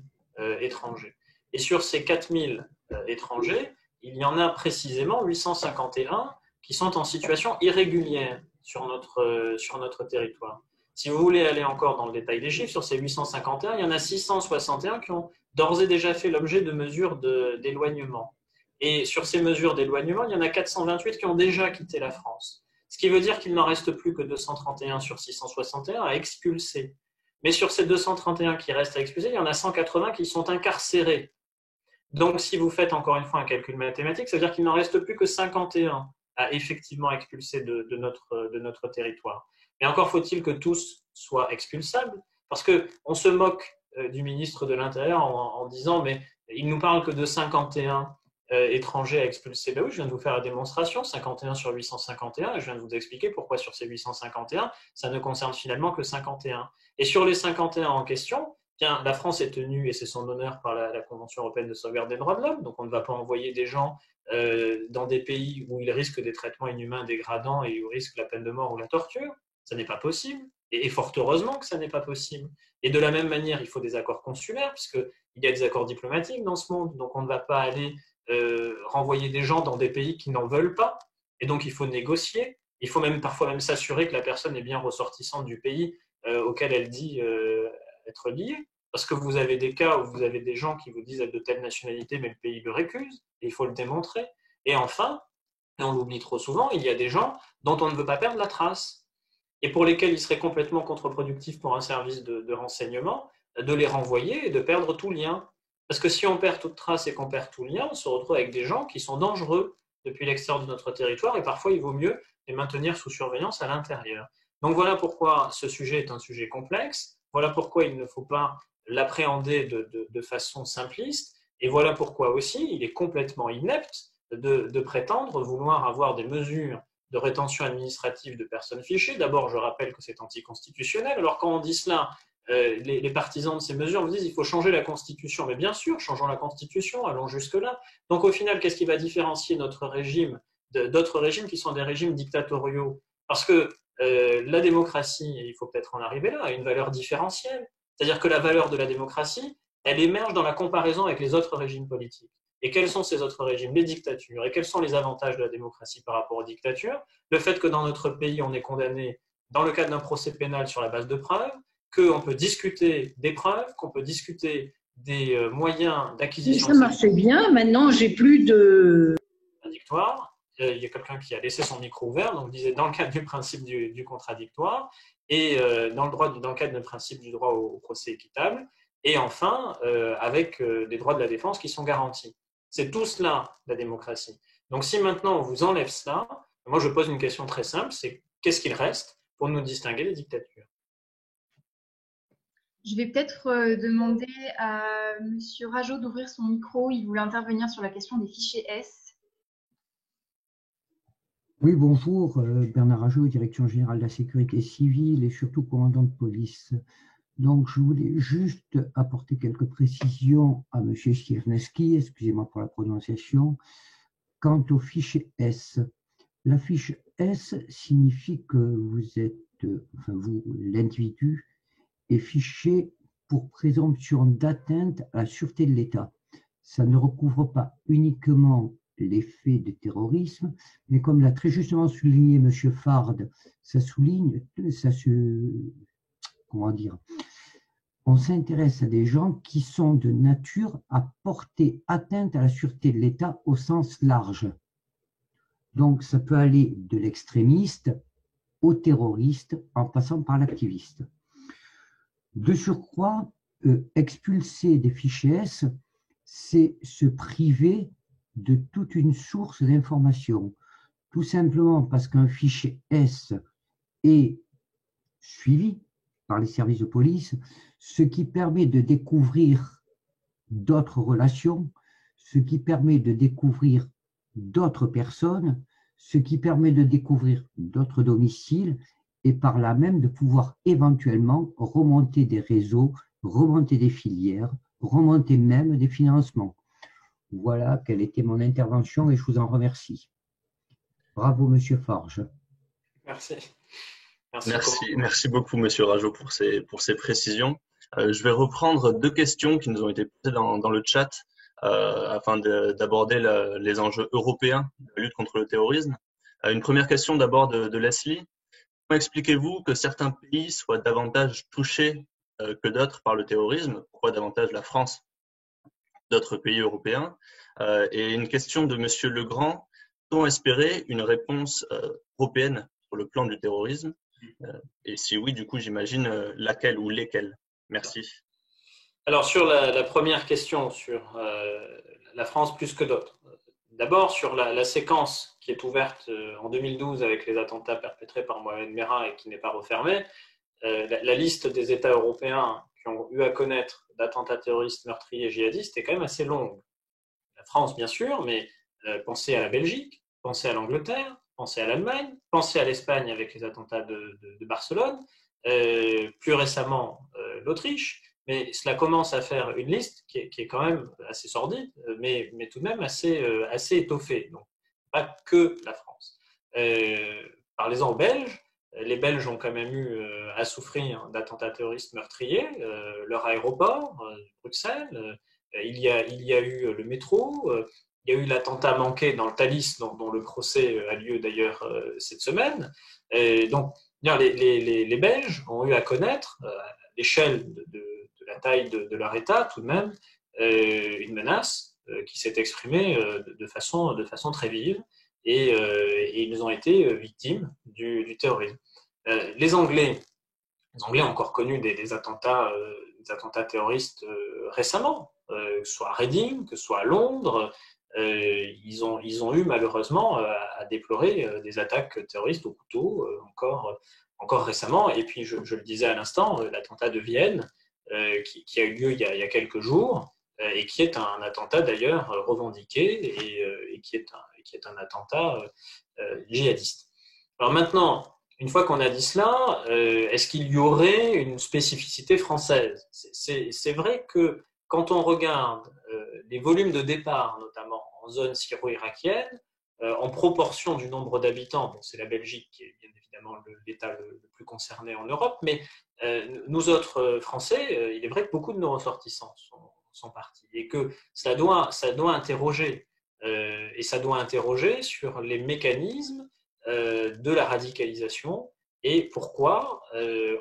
Speaker 2: étrangers. Et sur ces 4 000 étrangers, il y en a précisément 851 qui sont en situation irrégulière sur notre territoire. Si vous voulez aller encore dans le détail des chiffres, sur ces 851, il y en a 661 qui ont d'ores et déjà fait l'objet de mesures d'éloignement. Et sur ces mesures d'éloignement, il y en a 428 qui ont déjà quitté la France. Ce qui veut dire qu'il n'en reste plus que 231 sur 661 à expulser. Mais sur ces 231 qui restent à expulser, il y en a 180 qui sont incarcérés. Donc, si vous faites encore une fois un calcul mathématique, ça veut dire qu'il n'en reste plus que 51 à effectivement expulser de notre territoire. Mais encore faut-il que tous soient expulsables, parce qu'on se moque du ministre de l'Intérieur en disant « mais il nous parle que de 51 étrangers à expulser ». Ben oui, je viens de vous faire la démonstration, 51 sur 851, et je viens de vous expliquer pourquoi sur ces 851, ça ne concerne finalement que 51. Et sur les 51 en question, bien, la France est tenue, et c'est son honneur par la Convention européenne de sauvegarde des droits de l'homme, donc on ne va pas envoyer des gens dans des pays où ils risquent des traitements inhumains dégradants et où ils risquent la peine de mort ou la torture. Ça n'est pas possible, et fort heureusement que ça n'est pas possible. Et de la même manière, il faut des accords consulaires, puisqu'il y a des accords diplomatiques dans ce monde, donc on ne va pas aller renvoyer des gens dans des pays qui n'en veulent pas, et donc il faut négocier. Il faut parfois même s'assurer que la personne est bien ressortissante du pays auquel elle dit être liée. Parce que vous avez des cas où vous avez des gens qui vous disent être de telle nationalité, mais le pays le récuse, et il faut le démontrer. Et enfin, et on l'oublie trop souvent, il y a des gens dont on ne veut pas perdre la trace, et pour lesquels il serait complètement contre-productif pour un service de renseignement de les renvoyer et de perdre tout lien. Parce que si on perd toute trace et qu'on perd tout lien, on se retrouve avec des gens qui sont dangereux depuis l'extérieur de notre territoire, et parfois il vaut mieux les maintenir sous surveillance à l'intérieur. Donc voilà pourquoi ce sujet est un sujet complexe, voilà pourquoi il ne faut pas l'appréhender de façon simpliste, et voilà pourquoi aussi il est complètement inepte de prétendre vouloir avoir des mesures de rétention administrative de personnes fichées. D'abord, je rappelle que c'est anticonstitutionnel. Alors quand on dit cela, les partisans de ces mesures vous disent qu'il faut changer la Constitution. Mais bien sûr, changeons la Constitution, allons jusque-là. Donc au final, qu'est-ce qui va différencier notre régime d'autres régimes qui sont des régimes dictatoriaux? Parce que la démocratie, et il faut peut-être en arriver là, a une valeur différentielle. C'est-à-dire que la valeur de la démocratie, elle émerge dans la comparaison avec les autres régimes politiques. Et quels sont ces autres régimes? Les dictatures. Et quels sont les avantages de la démocratie par rapport aux dictatures? Le fait que dans notre pays, on est condamné dans le cadre d'un procès pénal sur la base de preuves, qu'on peut discuter des preuves, qu'on peut discuter des moyens d'acquisition.
Speaker 5: Ça marchait bien, maintenant j'ai plus de...
Speaker 2: Contradictoire. Il y a quelqu'un qui a laissé son micro ouvert, donc je disais dans le cadre du principe du contradictoire et dans le cadre du principe du droit au procès équitable, et enfin avec des droits de la défense qui sont garantis. C'est tout cela, la démocratie. Donc si maintenant on vous enlève cela, moi je pose une question très simple, c'est qu'est-ce qu'il reste pour nous distinguer des dictatures?
Speaker 3: Je vais peut-être demander à Monsieur Rajo d'ouvrir son micro. Il voulait intervenir sur la question des fichiers S.
Speaker 6: Oui, bonjour, Bernard Rajo, Direction générale de la sécurité civile et surtout commandant de police. Donc, je voulais juste apporter quelques précisions à M. Skierneski, excusez-moi pour la prononciation, quant au fichier S. La fiche S signifie que vous êtes, enfin vous, l'individu, est fiché pour présomption d'atteinte à la sûreté de l'État. Ça ne recouvre pas uniquement les faits de terrorisme, mais comme l'a très justement souligné M. Fard, comment dire, on s'intéresse à des gens qui sont de nature à porter atteinte à la sûreté de l'État au sens large. Donc, ça peut aller de l'extrémiste au terroriste en passant par l'activiste. De surcroît, expulser des fichiers S, c'est se priver de toute une source d'information. Tout simplement parce qu'un fichier S est suivi par les services de police, ce qui permet de découvrir d'autres relations, ce qui permet de découvrir d'autres personnes, ce qui permet de découvrir d'autres domiciles et par là même de pouvoir éventuellement remonter des réseaux, remonter des filières, remonter même des financements. Voilà quelle était mon intervention et je vous en remercie. Bravo, Monsieur Forge.
Speaker 2: Merci.
Speaker 7: Merci beaucoup, Monsieur Rajo, pour ces précisions. Je vais reprendre deux questions qui nous ont été posées dans le chat afin d'aborder les enjeux européens de la lutte contre le terrorisme. Une première question d'abord de Leslie. Comment expliquez-vous que certains pays soient davantage touchés que d'autres par le terrorisme? Pourquoi davantage la France, d'autres pays européens? Et une question de Monsieur Legrand. Peut-on espérer une réponse européenne sur le plan du terrorisme? Et si oui, du coup, j'imagine laquelle ou lesquelles? Merci.
Speaker 2: Alors, sur la première question, sur la France plus que d'autres. D'abord, sur la séquence qui est ouverte en 2012 avec les attentats perpétrés par Mohamed Merah et qui n'est pas refermée, la liste des États européens qui ont eu à connaître d'attentats terroristes meurtriers djihadistes est quand même assez longue. La France, bien sûr, mais pensez à la Belgique, pensez à l'Angleterre, pensez à l'Allemagne, pensez à l'Espagne avec les attentats de Barcelone, plus récemment l'Autriche. Mais cela commence à faire une liste qui est quand même assez sordide, mais tout de même assez étoffée. Donc, pas que la France. Parlez-en aux Belges. Les Belges ont quand même eu à souffrir d'attentats terroristes meurtriers. Leur aéroport, Bruxelles, il y a eu le métro, il y a eu l'attentat manqué dans le Thalys, dont le procès a lieu d'ailleurs cette semaine. Donc, les Belges ont eu à connaître, à l'échelle de la taille de leur État, tout de même, une menace qui s'est exprimée de façon très vive et ils ont été victimes du terrorisme. Les Anglais ont encore connu des attentats terroristes récemment, que ce soit à Reading, que ce soit à Londres. Ils ont eu malheureusement à déplorer des attaques terroristes au couteau encore récemment. Et puis, je le disais à l'instant, l'attentat de Vienne, qui a eu lieu il y a quelques jours, et qui est un attentat d'ailleurs revendiqué et qui est un attentat djihadiste. Alors maintenant, une fois qu'on a dit cela, est-ce qu'il y aurait une spécificité française? C'est vrai que quand on regarde les volumes de départ, notamment en zone syro-irakienne, en proportion du nombre d'habitants, bon, c'est la Belgique qui est bien évidemment l'État le plus concerné en Europe, mais nous autres Français, il est vrai que beaucoup de nos ressortissants sont partis et que ça doit interroger, et ça doit interroger sur les mécanismes de la radicalisation et pourquoi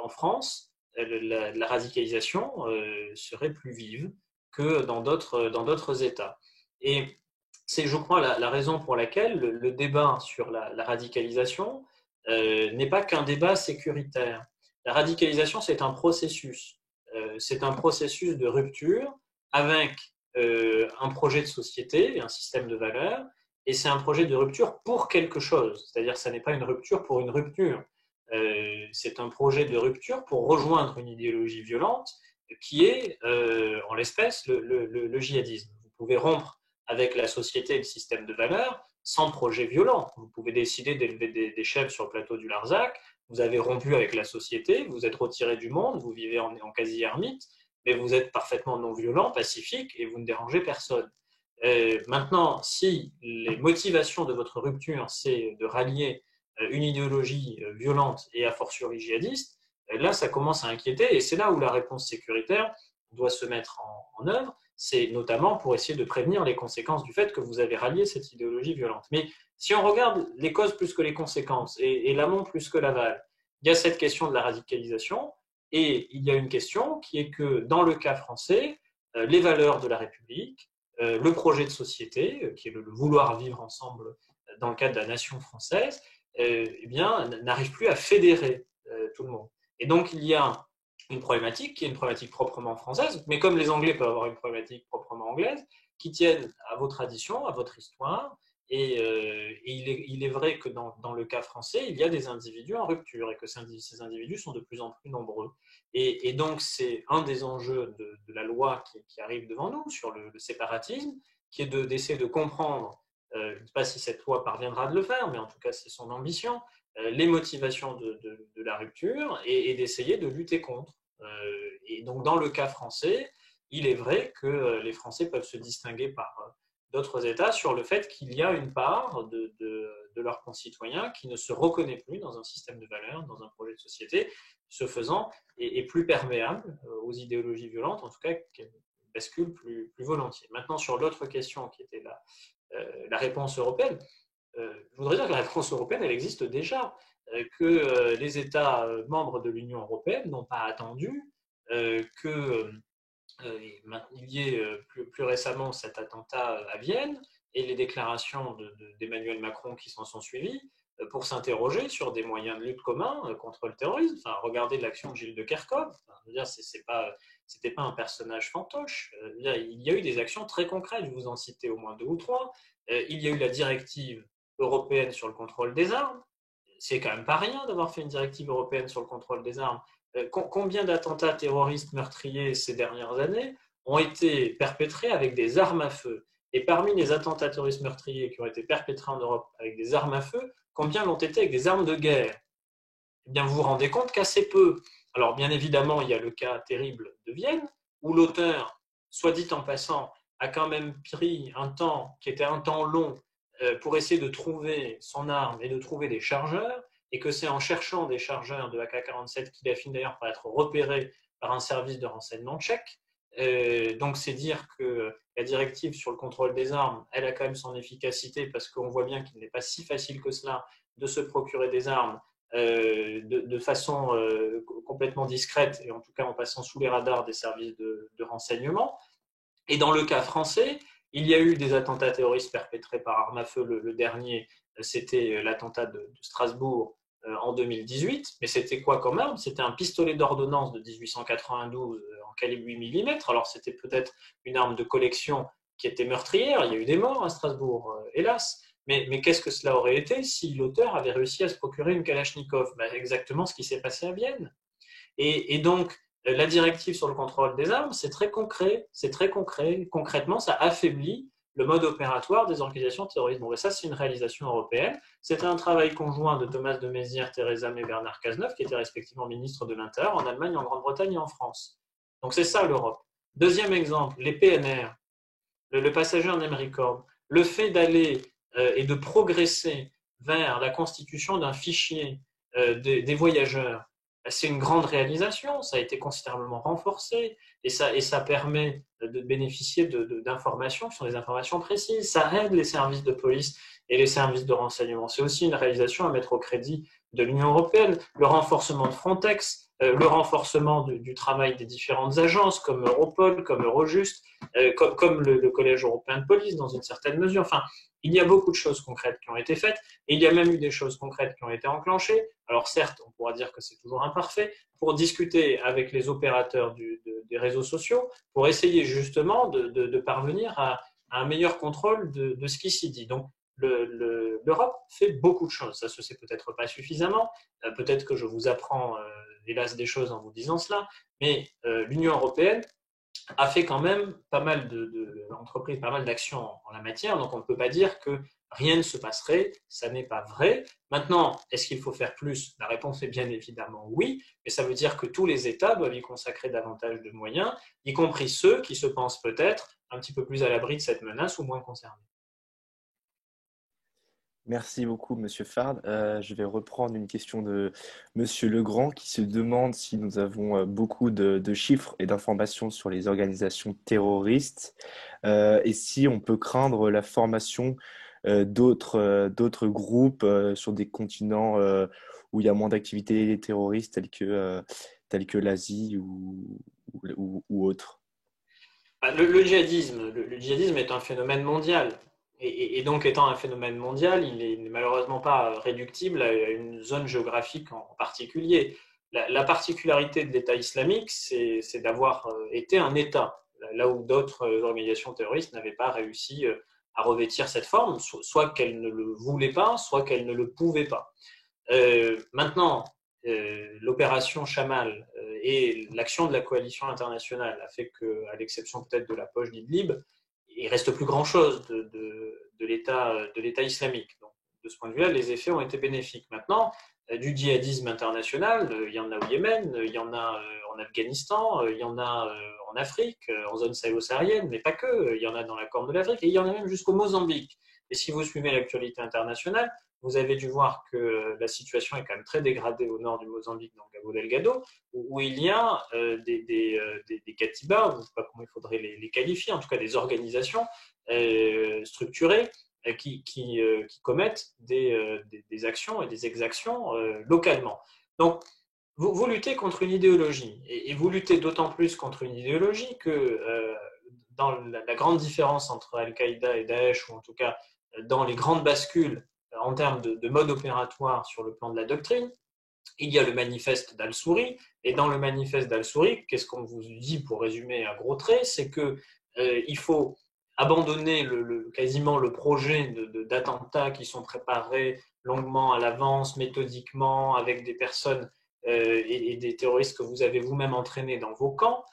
Speaker 2: en France la radicalisation serait plus vive que dans d'autres États. Et c'est, je crois, la raison pour laquelle le débat sur la radicalisation n'est pas qu'un débat sécuritaire. La radicalisation, c'est un processus de rupture avec un projet de société, un système de valeurs, et c'est un projet de rupture pour quelque chose. C'est-à-dire que ça n'est pas une rupture pour une rupture. C'est un projet de rupture pour rejoindre une idéologie violente qui est, en l'espèce, le djihadisme. Vous pouvez rompre avec la société et le système de valeurs sans projet violent. Vous pouvez décider d'élever des chèvres sur le plateau du Larzac, vous avez rompu avec la société, vous êtes retiré du monde, vous vivez en quasi-ermite, mais vous êtes parfaitement non violent, pacifique, et vous ne dérangez personne. Maintenant, si les motivations de votre rupture, c'est de rallier une idéologie violente et a fortiori djihadiste, là, ça commence à inquiéter, et c'est là où la réponse sécuritaire doit se mettre en œuvre. C'est notamment pour essayer de prévenir les conséquences du fait que vous avez rallié cette idéologie violente. Mais si on regarde les causes plus que les conséquences et l'amont plus que l'aval, il y a cette question de la radicalisation et il y a une question qui est que dans le cas français, les valeurs de la République, le projet de société, qui est le vouloir vivre ensemble dans le cadre de la nation française, eh bien, n'arrive plus à fédérer tout le monde. Et donc, il y a une problématique qui est une problématique proprement française, mais comme les Anglais peuvent avoir une problématique proprement anglaise, qui tiennent à vos traditions, à votre histoire. Et il est vrai que dans le cas français, il y a des individus en rupture et que ces individus sont de plus en plus nombreux. Et donc, c'est un des enjeux de la loi qui arrive devant nous sur le séparatisme, qui est d'essayer de comprendre, je ne sais pas si cette loi parviendra de le faire, mais en tout cas, c'est son ambition, les motivations de la rupture et d'essayer de lutter contre. Et donc, dans le cas français, il est vrai que les Français peuvent se distinguer par d'autres États sur le fait qu'il y a une part de leurs concitoyens qui ne se reconnaît plus dans un système de valeurs, dans un projet de société, ce faisant est plus perméable aux idéologies violentes, en tout cas qu'elles basculent plus volontiers. Maintenant, sur l'autre question qui était la réponse européenne, je voudrais dire que la réponse européenne, elle existe déjà, que les États membres de l'Union européenne n'ont pas attendu qu'il y ait plus récemment cet attentat à Vienne et les déclarations d'Emmanuel Macron qui s'en sont suivies pour s'interroger sur des moyens de lutte communs contre le terrorisme. Enfin, regardez l'action de Gilles de Kerchove. Enfin, je veux dire, c'était pas un personnage fantoche. Il y a eu des actions très concrètes. Je vous en citais au moins 2 ou 3. Il y a eu la directive européenne sur le contrôle des armes. C'est quand même pas rien d'avoir fait une directive européenne sur le contrôle des armes. Combien d'attentats terroristes meurtriers ces dernières années ont été perpétrés avec des armes à feu? Et parmi les attentats terroristes meurtriers qui ont été perpétrés en Europe avec des armes à feu, combien l'ont été avec des armes de guerre? Eh bien, vous vous rendez compte qu'assez peu. Alors, bien évidemment, il y a le cas terrible de Vienne, où l'auteur, soit dit en passant, a quand même pris un temps qui était un temps long pour essayer de trouver son arme et de trouver des chargeurs, et que c'est en cherchant des chargeurs de AK-47 qu'il a fini d'ailleurs par être repéré par un service de renseignement tchèque. Donc c'est dire que la directive sur le contrôle des armes, elle a quand même son efficacité parce qu'on voit bien qu'il n'est pas si facile que cela de se procurer des armes de façon complètement discrète et en tout cas en passant sous les radars des services de renseignement. Et dans le cas français, il y a eu des attentats terroristes perpétrés par arme à feu. Le dernier, c'était l'attentat de Strasbourg en 2018. Mais c'était quoi comme arme? C'était un pistolet d'ordonnance de 1892 en calibre 8 mm. Alors, c'était peut-être une arme de collection qui était meurtrière. Il y a eu des morts à Strasbourg, hélas. Mais qu'est-ce que cela aurait été si l'auteur avait réussi à se procurer une Kalachnikov? Exactement ce qui s'est passé à Vienne. Et donc, la directive sur le contrôle des armes, c'est très concret. C'est très concret. Concrètement, ça affaiblit le mode opératoire des organisations terroristes. Bon, ça, c'est une réalisation européenne. C'était un travail conjoint de Thomas de Maizière, Theresa May et Bernard Cazeneuve, qui étaient respectivement ministres de l'Intérieur en Allemagne, en Grande-Bretagne et en France. Donc, c'est ça l'Europe. Deuxième exemple, les PNR, le passager en Record. Le fait d'aller et de progresser vers la constitution d'un fichier des voyageurs, c'est une grande réalisation, ça a été considérablement renforcé et ça permet de bénéficier d'informations qui sont des informations précises. Ça aide les services de police et les services de renseignement. C'est aussi une réalisation à mettre au crédit de l'Union européenne, le renforcement de Frontex, le renforcement du travail des différentes agences comme Europol, comme Eurojust, comme le Collège européen de police dans une certaine mesure. Enfin, il y a beaucoup de choses concrètes qui ont été faites et il y a même eu des choses concrètes qui ont été enclenchées. Alors certes, on pourra dire que c'est toujours imparfait, pour discuter avec les opérateurs des réseaux sociaux, pour essayer justement de parvenir à un meilleur contrôle de ce qui s'y dit. Donc, l'Europe fait beaucoup de choses. Ça se sait peut-être pas suffisamment. Peut-être que je vous apprends, hélas, des choses en vous disant cela. Mais l'Union européenne a fait quand même pas mal entrepris pas mal d'actions en la matière. Donc, on ne peut pas dire que rien ne se passerait. Ça n'est pas vrai. Maintenant, est-ce qu'il faut faire plus? La réponse est bien évidemment oui. Mais ça veut dire que tous les États doivent y consacrer davantage de moyens, y compris ceux qui se pensent peut-être un petit peu plus à l'abri de cette menace ou moins concernés.
Speaker 8: Merci beaucoup, Monsieur Fard. Je vais reprendre une question de Monsieur Legrand qui se demande si nous avons beaucoup de chiffres et d'informations sur les organisations terroristes et si on peut craindre la formation d'autres groupes sur des continents où il y a moins d'activités terroristes telles que l'Asie ou autres.
Speaker 2: Le djihadisme est un phénomène mondial. Et donc, étant un phénomène mondial, il n'est malheureusement pas réductible à une zone géographique en particulier. La particularité de l'État islamique, c'est d'avoir été un État, là où d'autres organisations terroristes n'avaient pas réussi à revêtir cette forme, soit qu'elles ne le voulaient pas, soit qu'elles ne le pouvaient pas. Maintenant, l'opération Chamal et l'action de la coalition internationale a fait qu'à l'exception peut-être de la poche d'Idlib, il ne reste plus grand-chose de l'État islamique. Donc, de ce point de vue-là, les effets ont été bénéfiques. Maintenant, du djihadisme international, il y en a au Yémen, il y en a en Afghanistan, il y en a en Afrique, en zone sahélo-saharienne, mais pas que, il y en a dans la Corne de l'Afrique, et il y en a même jusqu'au Mozambique. Et si vous suivez l'actualité internationale, vous avez dû voir que la situation est quand même très dégradée au nord du Mozambique, dans Cabo Delgado, où il y a des katibas, je ne sais pas comment il faudrait les qualifier, en tout cas des organisations structurées qui commettent des actions et des exactions localement. Donc, vous luttez contre une idéologie, et vous luttez d'autant plus contre une idéologie que dans la grande différence entre Al-Qaïda et Daesh, ou en tout cas dans les grandes bascules en termes de mode opératoire sur le plan de la doctrine, il y a le manifeste d'Al-Souri, et dans le manifeste d'Al-Souri, qu'est-ce qu'on vous dit pour résumer à gros traits? C'est qu'il faut abandonner quasiment le projet d'attentats qui sont préparés longuement à l'avance, méthodiquement, avec des personnes et des terroristes que vous avez vous-même entraînés dans vos camps,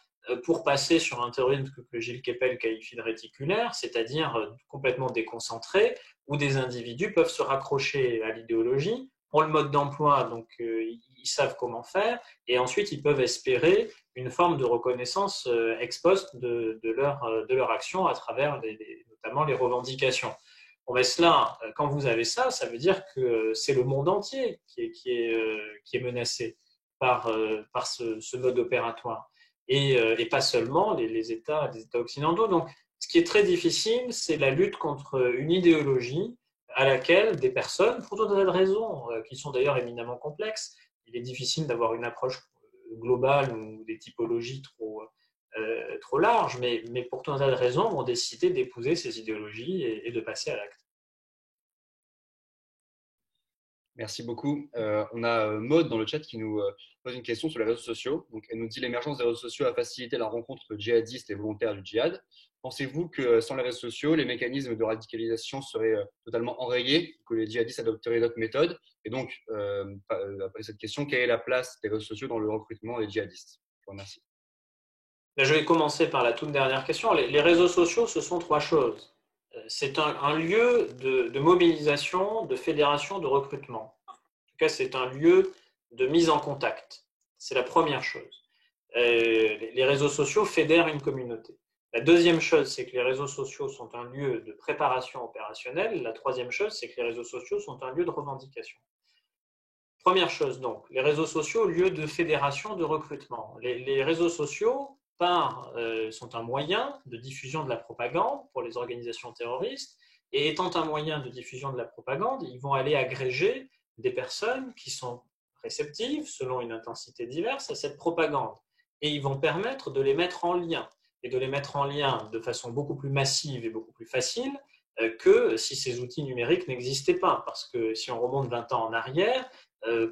Speaker 2: pour passer sur un terrorisme que Gilles Kepel qualifie de réticulaire, c'est-à-dire complètement déconcentré, où des individus peuvent se raccrocher à l'idéologie, ont le mode d'emploi, donc ils savent comment faire, et ensuite ils peuvent espérer une forme de reconnaissance ex post de leur action à travers notamment les revendications. Bon, mais cela, quand vous avez ça, ça veut dire que c'est le monde entier qui est menacé par ce mode opératoire. Et pas seulement les États occidentaux. Donc, ce qui est très difficile, c'est la lutte contre une idéologie à laquelle des personnes, pour tout un tas de raisons, qui sont d'ailleurs éminemment complexes, il est difficile d'avoir une approche globale ou des typologies trop larges, mais pour tout un tas de raisons, ont décidé d'épouser ces idéologies et de passer à l'acte.
Speaker 1: Merci beaucoup. On a Maud dans le chat qui nous pose une question sur les réseaux sociaux. Donc, elle nous dit l'émergence des réseaux sociaux a facilité la rencontre djihadistes et volontaires du djihad. Pensez-vous que sans les réseaux sociaux, les mécanismes de radicalisation seraient totalement enrayés, que les djihadistes adopteraient d'autres méthodes? Et donc, après cette question, quelle est la place des réseaux sociaux dans le recrutement des djihadistes? Je vous remercie.
Speaker 2: Je vais commencer par la toute dernière question. Les réseaux sociaux, ce sont trois choses. C'est un lieu de mobilisation, de fédération, de recrutement. En tout cas, c'est un lieu de mise en contact. C'est la première chose. Les réseaux sociaux fédèrent une communauté. La deuxième chose, c'est que les réseaux sociaux sont un lieu de préparation opérationnelle. La troisième chose, c'est que les réseaux sociaux sont un lieu de revendication. Première chose, donc, les réseaux sociaux, lieu de fédération, de recrutement. Les réseaux sociaux sont un moyen de diffusion de la propagande pour les organisations terroristes, et étant un moyen de diffusion de la propagande, ils vont aller agréger des personnes qui sont réceptives, selon une intensité diverse, à cette propagande. Et ils vont permettre de les mettre en lien, et de les mettre en lien de façon beaucoup plus massive et beaucoup plus facile que si ces outils numériques n'existaient pas. Parce que si on remonte 20 ans en arrière,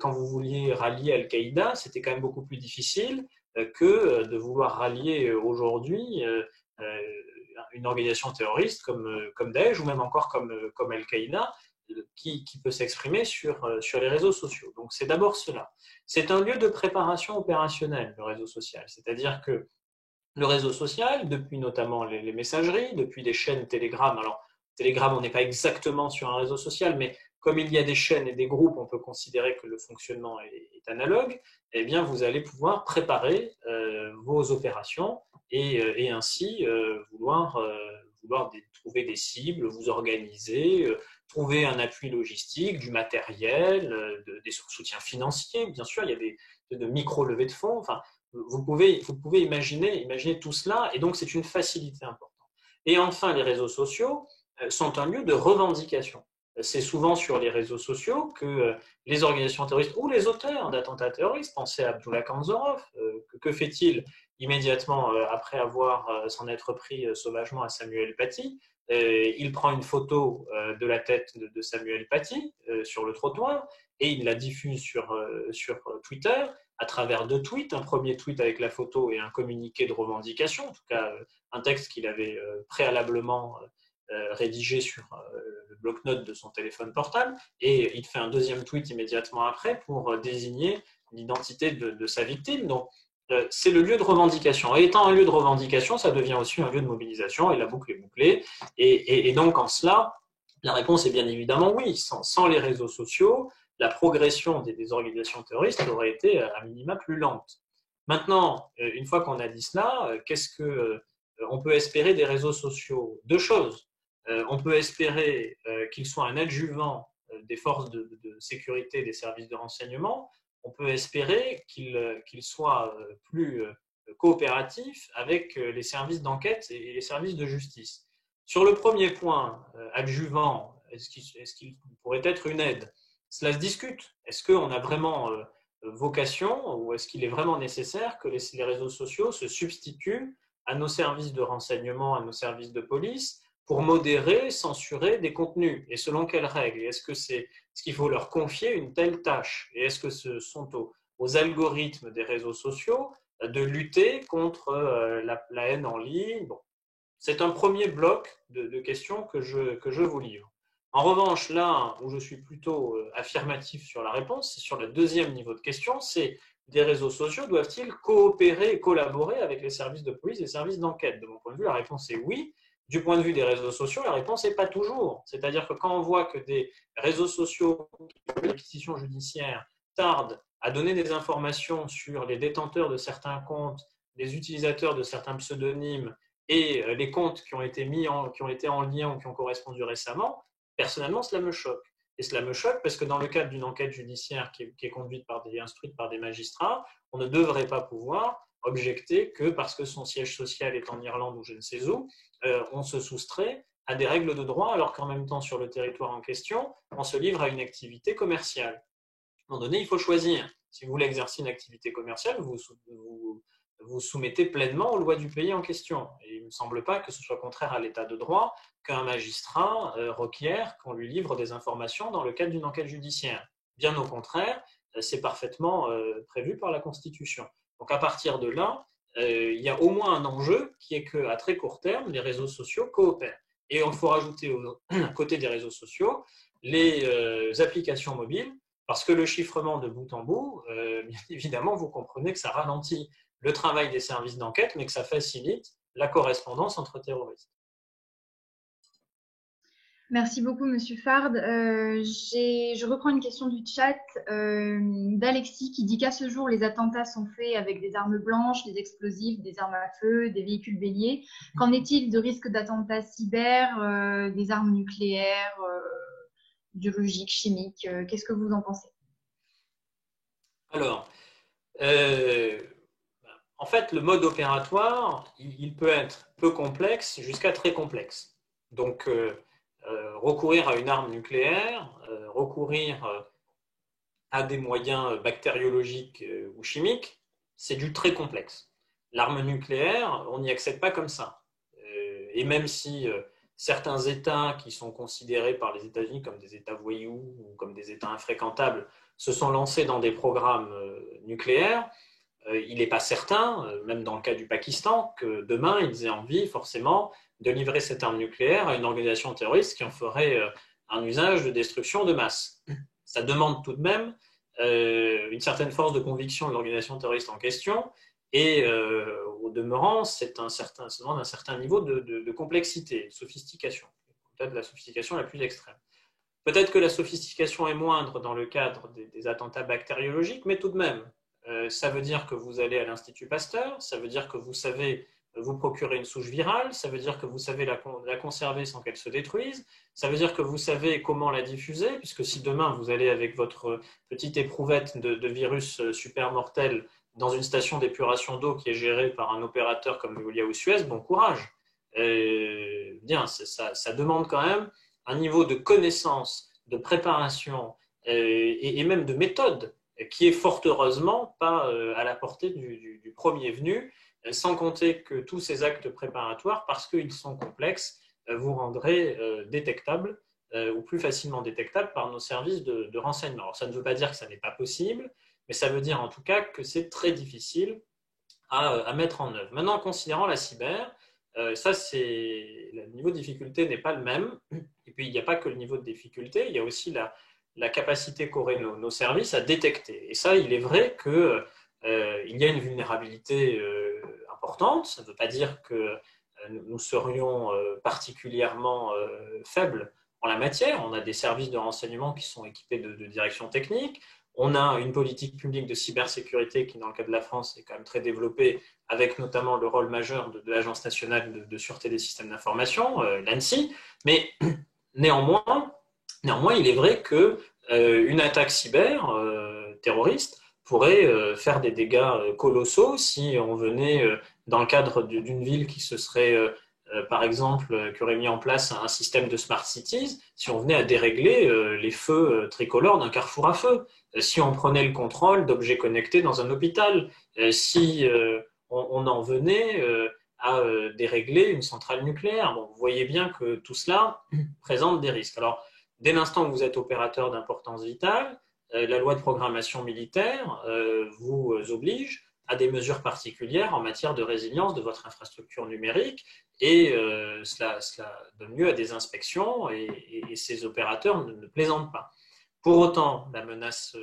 Speaker 2: quand vous vouliez rallier Al-Qaïda, c'était quand même beaucoup plus difficile que de vouloir rallier aujourd'hui une organisation terroriste comme Daesh ou même encore comme Al-Qaïda qui peut s'exprimer sur les réseaux sociaux. Donc c'est d'abord cela. C'est un lieu de préparation opérationnelle, le réseau social. C'est-à-dire que le réseau social, depuis notamment les messageries, depuis des chaînes Telegram. Alors, Telegram, on n'est pas exactement sur un réseau social, mais comme il y a des chaînes et des groupes, on peut considérer que le fonctionnement est analogue. Eh bien, vous allez pouvoir préparer vos opérations et ainsi vouloir trouver des cibles, vous organiser, trouver un appui logistique, du matériel, des soutiens financiers. Bien sûr, il y a de micro-levées de fonds. Enfin, vous pouvez imaginer tout cela, et donc c'est une facilité importante. Et enfin, les réseaux sociaux sont un lieu de revendication. C'est souvent sur les réseaux sociaux que les organisations terroristes ou les auteurs d'attentats terroristes, pensez à Abdullah Kanzorov, que fait-il immédiatement après s'en être pris sauvagement à Samuel Paty? Il prend une photo de la tête de Samuel Paty sur le trottoir et il la diffuse sur Twitter à travers 2 tweets, un premier tweet avec la photo et un communiqué de revendication, en tout cas un texte qu'il avait préalablement rédigé sur le bloc-notes de son téléphone portable, et il fait un deuxième tweet immédiatement après pour désigner l'identité de sa victime. Donc c'est le lieu de revendication. Et étant un lieu de revendication, ça devient aussi un lieu de mobilisation, et la boucle est bouclée. Et donc en cela, la réponse est bien évidemment oui. Sans les réseaux sociaux, la progression des organisations terroristes aurait été à minima plus lente. Maintenant, une fois qu'on a dit cela, qu'est-ce qu'on peut espérer des réseaux sociaux? 2 choses. On peut espérer qu'ils soient un adjuvant des forces de sécurité des services de renseignement. On peut espérer qu'ils soient plus coopératifs avec les services d'enquête et les services de justice. Sur le premier point, adjuvant, est-ce qu'il pourrait être une aide? Cela se discute. Est-ce qu'on a vraiment vocation ou est-ce qu'il est vraiment nécessaire que les réseaux sociaux se substituent à nos services de renseignement, à nos services de police pour modérer, censurer des contenus? Et selon quelles règles? Est-ce qu'il faut leur confier une telle tâche? Et est-ce que ce sont aux algorithmes des réseaux sociaux de lutter contre la haine en ligne? Bon. C'est un premier bloc de questions que je vous livre. En revanche, là où je suis plutôt affirmatif sur la réponse, c'est sur le deuxième niveau de question, c'est des réseaux sociaux doivent-ils coopérer et collaborer avec les services de police et les services d'enquête? De mon point de vue, la réponse est oui. Du point de vue des réseaux sociaux, la réponse n'est pas toujours. C'est-à-dire que quand on voit que des réseaux sociaux, les réquisitions judiciaires, tardent à donner des informations sur les détenteurs de certains comptes, les utilisateurs de certains pseudonymes et les comptes qui ont été en lien ou qui ont correspondu récemment, personnellement, cela me choque. Et cela me choque parce que dans le cadre d'une enquête judiciaire qui est conduite instruite par des magistrats, on ne devrait pas pouvoir objecter que parce que son siège social est en Irlande ou je ne sais où, on se soustrait à des règles de droit alors qu'en même temps, sur le territoire en question, on se livre à une activité commerciale. À un moment donné, il faut choisir. Si vous voulez exercer une activité commerciale, vous soumettez pleinement aux lois du pays en question. Et il ne me semble pas que ce soit contraire à l'état de droit qu'un magistrat requiert qu'on lui livre des informations dans le cadre d'une enquête judiciaire. Bien au contraire, c'est parfaitement prévu par la Constitution. Donc à partir de là, il y a au moins un enjeu qui est qu'à très court terme, les réseaux sociaux coopèrent. Et il faut rajouter à côté des réseaux sociaux les applications mobiles, parce que le chiffrement de bout en bout, bien évidemment, vous comprenez que ça ralentit le travail des services d'enquête, mais que ça facilite la correspondance entre terroristes.
Speaker 3: Merci beaucoup, Monsieur Fard. Je reprends une question du chat d'Alexis qui dit qu'à ce jour, les attentats sont faits avec des armes blanches, des explosifs, des armes à feu, des véhicules béliers. Qu'en est-il de risques d'attentats cyber, des armes nucléaires, biologiques, chimiques? Qu'est-ce que vous en pensez?
Speaker 2: Alors, en fait, le mode opératoire, il peut être peu complexe jusqu'à très complexe. Donc, recourir à une arme nucléaire, recourir à des moyens bactériologiques ou chimiques, c'est du très complexe. L'arme nucléaire, on n'y accède pas comme ça. Et même si certains États qui sont considérés par les États-Unis comme des États voyous ou comme des États infréquentables se sont lancés dans des programmes nucléaires, il n'est pas certain, même dans le cas du Pakistan, que demain ils aient envie forcément de livrer cette arme nucléaire à une organisation terroriste qui en ferait un usage de destruction de masse. Ça demande tout de même une certaine force de conviction de l'organisation terroriste en question, et au demeurant, ça demande un certain niveau de complexité, de sophistication, peut-être la sophistication la plus extrême. Peut-être que la sophistication est moindre dans le cadre des attentats bactériologiques, mais tout de même, ça veut dire que vous allez à l'Institut Pasteur, ça veut dire que vous savez vous procurer une souche virale, ça veut dire que vous savez la conserver sans qu'elle se détruise, ça veut dire que vous savez comment la diffuser, puisque si demain vous allez avec votre petite éprouvette de virus super mortel dans une station d'épuration d'eau qui est gérée par un opérateur comme Veolia ou Suez, bon courage. Bien, ça demande quand même un niveau de connaissance, de préparation et même de méthode qui est fort heureusement pas à la portée du premier venu, sans compter que tous ces actes préparatoires, parce qu'ils sont complexes, vous rendraient détectables ou plus facilement détectables par nos services de renseignement. Alors, ça ne veut pas dire que ça n'est pas possible, mais ça veut dire en tout cas que c'est très difficile à mettre en œuvre. Maintenant, en considérant la cyber, le niveau de difficulté n'est pas le même. Et puis, il n'y a pas que le niveau de difficulté, il y a aussi la capacité qu'auraient nos services à détecter. Et ça, il est vrai qu'il y a une vulnérabilité importante. Ça ne veut pas dire que nous serions particulièrement faibles en la matière. On a des services de renseignement qui sont équipés de directions techniques. On a une politique publique de cybersécurité qui, dans le cas de la France, est quand même très développée, avec notamment le rôle majeur de l'Agence nationale de sûreté des systèmes d'information, l'ANSSI. Mais néanmoins, il est vrai qu'une attaque cyber terroriste pourrait faire des dégâts colossaux si on venait, dans le cadre d'une ville qui se serait, par exemple, qui aurait mis en place un système de smart cities, si on venait à dérégler les feux tricolores d'un carrefour à feu, si on prenait le contrôle d'objets connectés dans un hôpital, si on en venait à dérégler une centrale nucléaire. Bon, vous voyez bien que tout cela présente des risques. Alors, dès l'instant où vous êtes opérateur d'importance vitale, la loi de programmation militaire vous oblige à des mesures particulières en matière de résilience de votre infrastructure numérique, et cela donne lieu à des inspections, et ces opérateurs ne plaisantent pas. Pour autant, la menace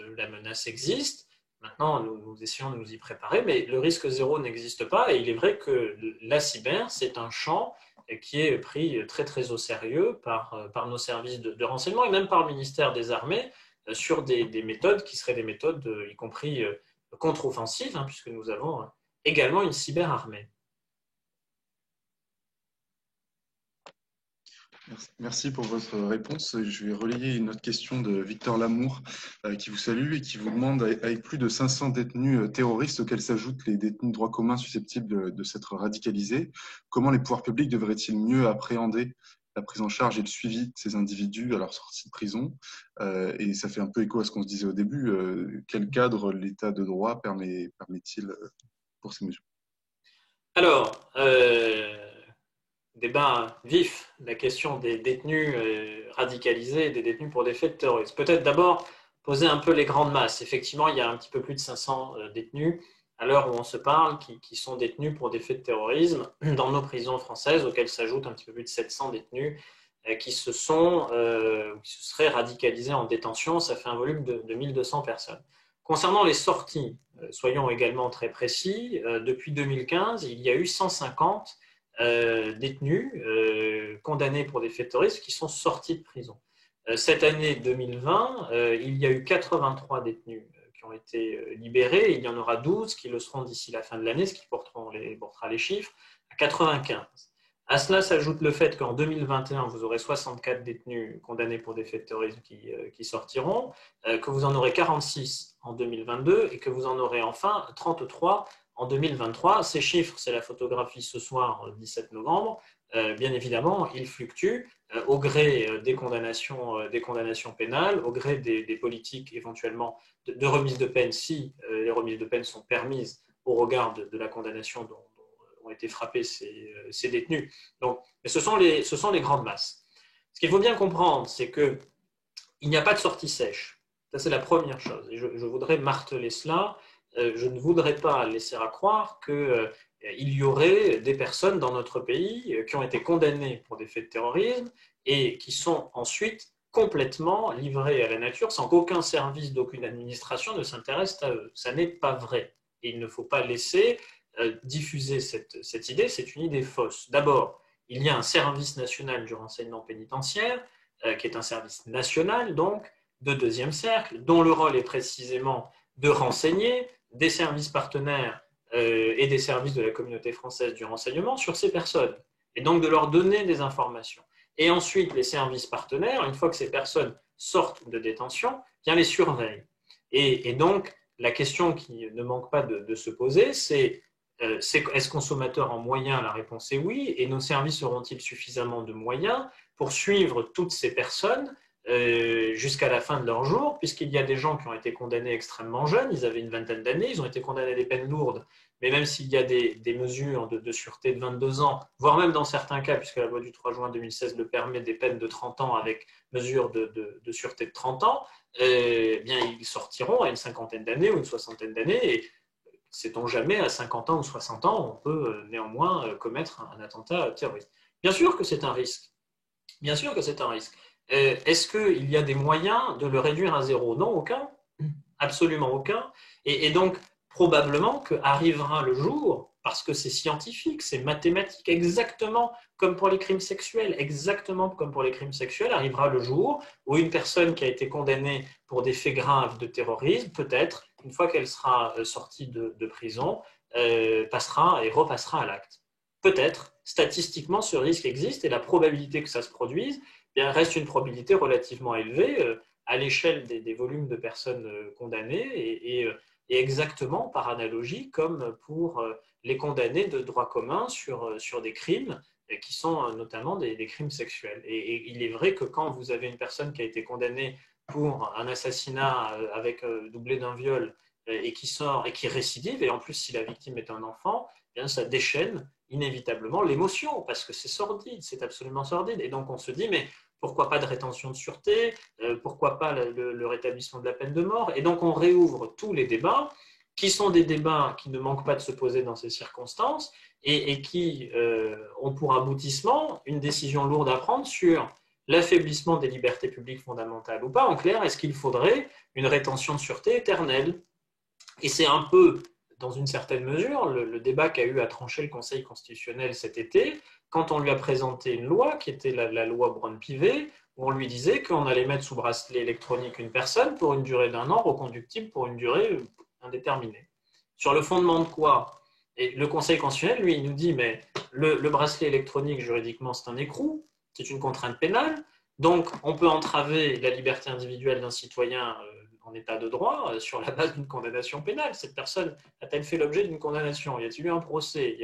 Speaker 2: existe. Maintenant, nous essayons de nous y préparer, mais le risque zéro n'existe pas, et il est vrai que la cyber, c'est un champ qui est pris très très au sérieux par nos services de renseignement et même par le ministère des Armées sur des méthodes qui seraient des méthodes y compris contre-offensives, puisque nous avons également une cyberarmée.
Speaker 4: Merci pour votre réponse. Je vais relayer une autre question de Victor Lamour qui vous salue et qui vous demande, avec plus de 500 détenus terroristes auxquels s'ajoutent les détenus de droit commun susceptibles de s'être radicalisés, comment les pouvoirs publics devraient-ils mieux appréhender la prise en charge et le suivi de ces individus à leur sortie de prison? Et ça fait un peu écho à ce qu'on se disait au début. Quel cadre l'état de droit permet-il pour ces mesures?
Speaker 2: Alors, débat vif, la question des détenus radicalisés et des détenus pour des faits de terrorisme. Peut-être d'abord poser un peu les grandes masses. Effectivement, il y a un petit peu plus de 500 détenus à l'heure où on se parle qui sont détenus pour des faits de terrorisme dans nos prisons françaises, auxquelles s'ajoutent un petit peu plus de 700 détenus qui se seraient radicalisés en détention. Ça fait un volume de 1200 personnes. Concernant les sorties, soyons également très précis, depuis 2015, il y a eu 150 détenus condamnés pour des faits de terrorisme qui sont sortis de prison. Cette année 2020, il y a eu 83 détenus qui ont été libérés, et il y en aura 12 qui le seront d'ici la fin de l'année, ce qui portera les chiffres à 95. À cela s'ajoute le fait qu'en 2021, vous aurez 64 détenus condamnés pour des faits de terrorisme qui sortiront, que vous en aurez 46 en 2022 et que vous en aurez enfin 33 en 2023. Ces chiffres, c'est la photographie ce soir, 17 novembre. Bien évidemment, ils fluctuent au gré des condamnations pénales, au gré des politiques éventuellement de remise de peine, si les remises de peine sont permises au regard de la condamnation dont ont été frappés ces détenus. Donc, mais ce sont les grandes masses. Ce qu'il faut bien comprendre, c'est qu'il n'y a pas de sortie sèche. Ça, c'est la première chose. Et je voudrais marteler cela. Je ne voudrais pas laisser à croire qu'il y aurait des personnes dans notre pays qui ont été condamnées pour des faits de terrorisme et qui sont ensuite complètement livrées à la nature sans qu'aucun service d'aucune administration ne s'intéresse à eux. Ça n'est pas vrai. Et il ne faut pas laisser diffuser cette idée. C'est une idée fausse. D'abord, il y a un service national du renseignement pénitentiaire qui est un service national, donc, de deuxième cercle, dont le rôle est précisément de renseigner des services partenaires et des services de la communauté française du renseignement sur ces personnes, et donc de leur donner des informations. Et ensuite, les services partenaires, une fois que ces personnes sortent de détention, bien les surveillent. Et donc, la question qui ne manque pas de se poser, c'est est-ce consommateur en moyens? La réponse est oui. Et nos services auront-ils suffisamment de moyens pour suivre toutes ces personnes jusqu'à la fin de leur jour, puisqu'il y a des gens qui ont été condamnés extrêmement jeunes, ils avaient une vingtaine d'années, ils ont été condamnés à des peines lourdes, mais même s'il y a des mesures de sûreté de 22 ans, voire même dans certains cas, puisque la loi du 3 juin 2016 le permet, des peines de 30 ans avec mesure de sûreté de 30 ans, bien ils sortiront à une cinquantaine d'années ou une soixantaine d'années, et sait-on jamais, à 50 ans ou 60 ans, on peut néanmoins commettre un attentat terroriste. Bien sûr que c'est un risque. Bien sûr que c'est un risque. Est-ce qu'il y a des moyens de le réduire à zéro? Non, aucun. Absolument aucun. Et donc, probablement qu'arrivera le jour, parce que c'est scientifique, c'est mathématique, exactement comme pour les crimes sexuels, arrivera le jour où une personne qui a été condamnée pour des faits graves de terrorisme, peut-être, une fois qu'elle sera sortie de prison, passera et repassera à l'acte. Peut-être, statistiquement, ce risque existe et la probabilité que ça se produise reste une probabilité relativement élevée à l'échelle des volumes de personnes condamnées et exactement par analogie comme pour les condamnés de droit commun sur des crimes qui sont notamment des crimes sexuels. Et il est vrai que quand vous avez une personne qui a été condamnée pour un assassinat avec doublé d'un viol et qui sort et qui récidive, et en plus si la victime est un enfant, eh bien, ça déchaîne inévitablement l'émotion parce que c'est sordide, c'est absolument sordide. Et donc on se dit, mais pourquoi pas de rétention de sûreté, pourquoi pas le rétablissement de la peine de mort? Et donc on réouvre tous les débats, qui sont des débats qui ne manquent pas de se poser dans ces circonstances et qui ont pour aboutissement une décision lourde à prendre sur l'affaiblissement des libertés publiques fondamentales ou pas. En clair, est-ce qu'il faudrait une rétention de sûreté éternelle? Et c'est un peu, dans une certaine mesure, le débat qu'a eu à trancher le Conseil constitutionnel cet été, quand on lui a présenté une loi qui était la loi Braun-Pivet, où on lui disait qu'on allait mettre sous bracelet électronique une personne pour une durée d'1 an, reconductible pour une durée indéterminée. Sur le fondement de quoi? Et le Conseil constitutionnel, lui, il nous dit, mais le bracelet électronique, juridiquement, c'est un écrou, c'est une contrainte pénale, donc on peut entraver la liberté individuelle d'un citoyen en état de droit sur la base d'une condamnation pénale. Cette personne a-t-elle fait l'objet d'une condamnation? Y a-t-il eu un procès?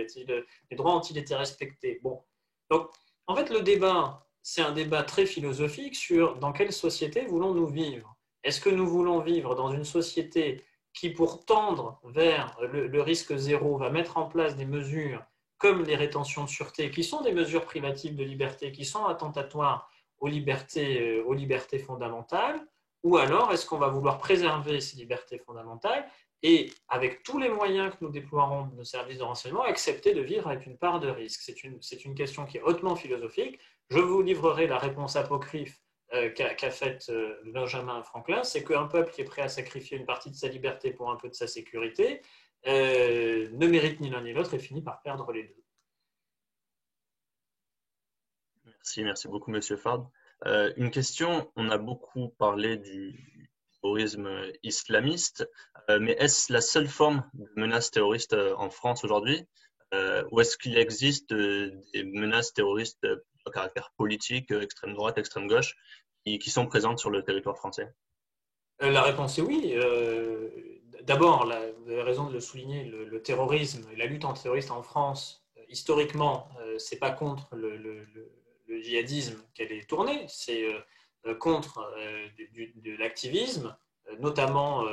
Speaker 2: Les droits ont-ils été respectés? Bon. Donc, en fait, le débat, c'est un débat très philosophique sur dans quelle société voulons-nous vivre? Est-ce que nous voulons vivre dans une société qui, pour tendre vers le risque zéro, va mettre en place des mesures comme les rétentions de sûreté, qui sont des mesures privatives de liberté, qui sont attentatoires aux libertés fondamentales? Ou alors, est-ce qu'on va vouloir préserver ces libertés fondamentales et, avec tous les moyens que nous déploierons de nos services de renseignement, accepter de vivre avec une part de risque? C'est une question qui est hautement philosophique. Je vous livrerai la réponse apocryphe qu'a faite Benjamin Franklin, c'est qu'un peuple qui est prêt à sacrifier une partie de sa liberté pour un peu de sa sécurité ne mérite ni l'un ni l'autre et finit par perdre les deux.
Speaker 7: Merci beaucoup, Monsieur Fard. Une question, on a beaucoup parlé du terrorisme islamiste, mais est-ce la seule forme de menace terroriste en France aujourd'hui, ou est-ce qu'il existe des menaces terroristes à caractère politique, extrême droite, extrême gauche, qui sont présentes sur le territoire français?
Speaker 2: La réponse est oui. D'abord, vous avez raison de le souligner, le terrorisme et la lutte antiterroriste en France, historiquement, ce n'est pas contre le djihadisme qu'elle est tournée, c'est contre de l'activisme, notamment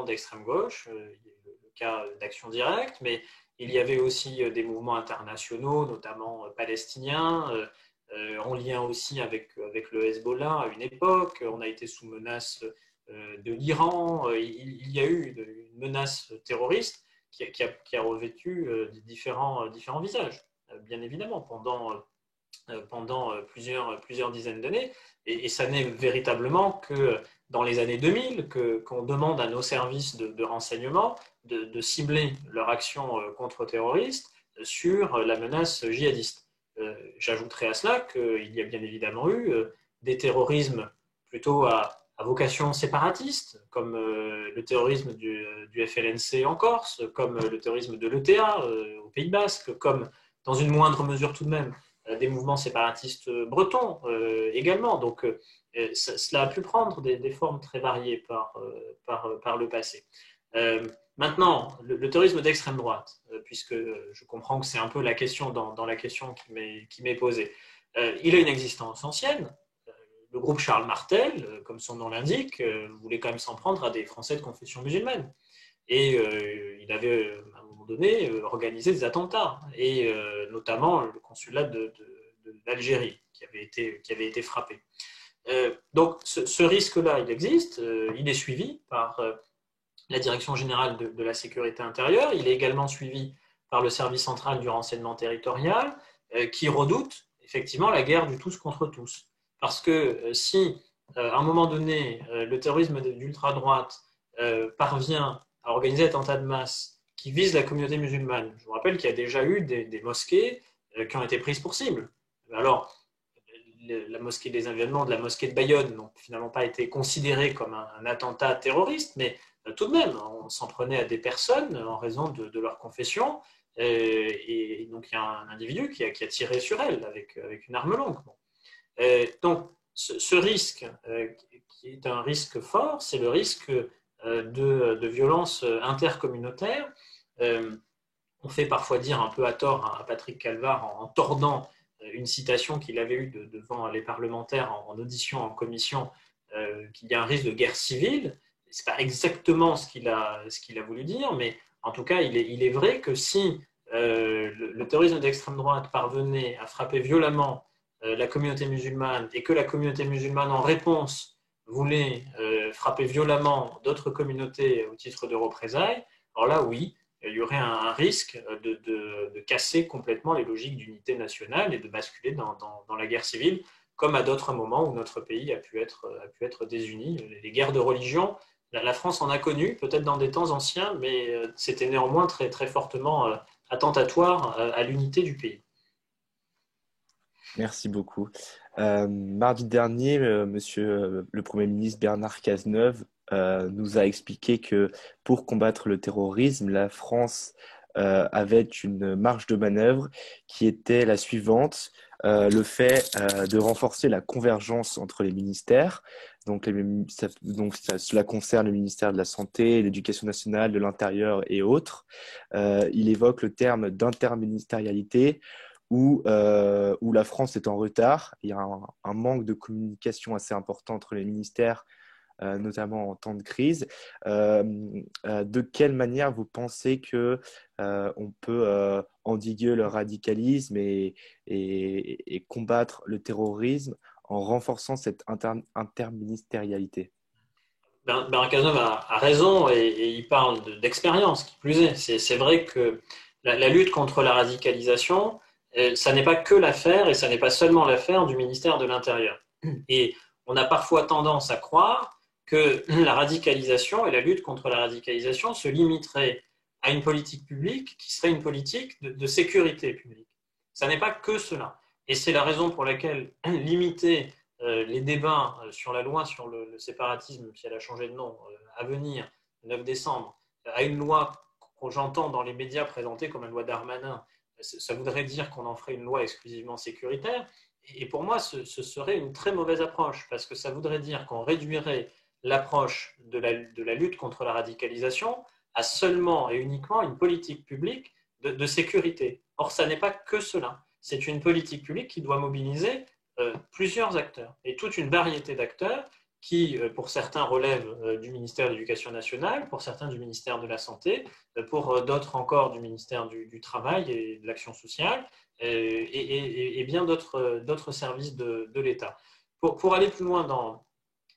Speaker 2: d'extrême gauche. Il y a le cas d'Action Directe, mais il y avait aussi des mouvements internationaux, notamment palestiniens, en lien aussi avec le Hezbollah à une époque. On a été sous menace de l'Iran. Il y a eu une menace terroriste qui a revêtu différents visages, bien évidemment, pendant plusieurs dizaines d'années. Et ça n'est véritablement que dans les années 2000 qu'on demande à nos services de renseignement de cibler leur action contre-terroriste sur la menace djihadiste. J'ajouterai à cela qu'il y a bien évidemment eu des terrorismes plutôt à vocation séparatiste, comme le terrorisme du FLNC en Corse, comme le terrorisme de l'ETA au Pays Basque, comme, dans une moindre mesure tout de même, des mouvements séparatistes bretons également. Donc, cela a pu prendre des formes très variées par le passé. Maintenant, le terrorisme d'extrême droite, puisque je comprends que c'est un peu la question dans la question qui m'est posée, il a une existence ancienne. Le groupe Charles Martel, comme son nom l'indique, voulait quand même s'en prendre à des Français de confession musulmane. Et il avait, à un moment donné, organisé des attentats, et notamment le consulat d'Algérie, qui avait été frappé. Donc, ce risque-là, il existe. Il est suivi par la Direction générale de la sécurité intérieure. Il est également suivi par le service central du renseignement territorial, qui redoute effectivement la guerre du tous contre tous. Parce que si, à un moment donné, le terrorisme d'ultra-droite parvient à organiser des attentats de masse qui visent la communauté musulmane, je vous rappelle qu'il y a déjà eu des mosquées qui ont été prises pour cible. Alors, la mosquée des événements de la mosquée de Bayonne n'ont finalement pas été considérés comme un attentat terroriste, mais tout de même, on s'en prenait à des personnes en raison de leur confession, et donc il y a un individu qui a tiré sur elles avec une arme longue. Bon. Donc, ce risque, qui est un risque fort, c'est le risque de violence intercommunautaire. On fait parfois dire un peu à tort à Patrick Calvar, en tordant une citation qu'il avait eue devant les parlementaires en audition en commission, qu'il y a un risque de guerre civile. Ce n'est pas exactement ce qu'il a voulu dire, mais en tout cas, il est vrai que si le terrorisme d'extrême droite parvenait à frapper violemment la communauté musulmane et que la communauté musulmane, en réponse, voulait frapper violemment d'autres communautés au titre de représailles, alors là, oui, il y aurait un risque de casser complètement les logiques d'unité nationale et de basculer dans la guerre civile, comme à d'autres moments où notre pays a pu être désuni. Les guerres de religion, la France en a connu, peut-être dans des temps anciens, mais c'était néanmoins très, très fortement attentatoire à l'unité du pays.
Speaker 8: Merci beaucoup. Mardi dernier, Monsieur le Premier ministre Bernard Cazeneuve nous a expliqué que pour combattre le terrorisme, la France avait une marge de manœuvre qui était la suivante, le fait de renforcer la convergence entre les ministères. Donc, cela concerne le ministère de la Santé, de l'Éducation nationale, de l'Intérieur et autres. Il évoque le terme d'interministérialité, où la France est en retard. Il y a un manque de communication assez important entre les ministères, notamment en temps de crise. De quelle manière vous pensez que on peut endiguer le radicalisme et combattre le terrorisme en renforçant cette interministérialité?
Speaker 2: Bernard Cazeneuve a raison et il parle d'expérience, qui plus est. C'est vrai que la lutte contre la radicalisation, ça n'est pas que l'affaire, et ça n'est pas seulement l'affaire du ministère de l'Intérieur. Et on a parfois tendance à croire que la radicalisation et la lutte contre la radicalisation se limiteraient à une politique publique qui serait une politique de sécurité publique. Ça n'est pas que cela. Et c'est la raison pour laquelle limiter les débats sur la loi sur le séparatisme, si elle a changé de nom, à venir, le 9 décembre, à une loi que j'entends dans les médias présentée comme une loi Darmanin, ça voudrait dire qu'on en ferait une loi exclusivement sécuritaire. Et pour moi, ce serait une très mauvaise approche, parce que ça voudrait dire qu'on réduirait l'approche de la lutte contre la radicalisation à seulement et uniquement une politique publique de sécurité. Or, ça n'est pas que cela. C'est une politique publique qui doit mobiliser plusieurs acteurs et toute une variété d'acteurs qui, pour certains, relèvent du ministère de l'Éducation nationale, pour certains du ministère de la Santé, pour d'autres encore du ministère du Travail et de l'Action sociale, et bien d'autres services de l'État. Pour aller plus loin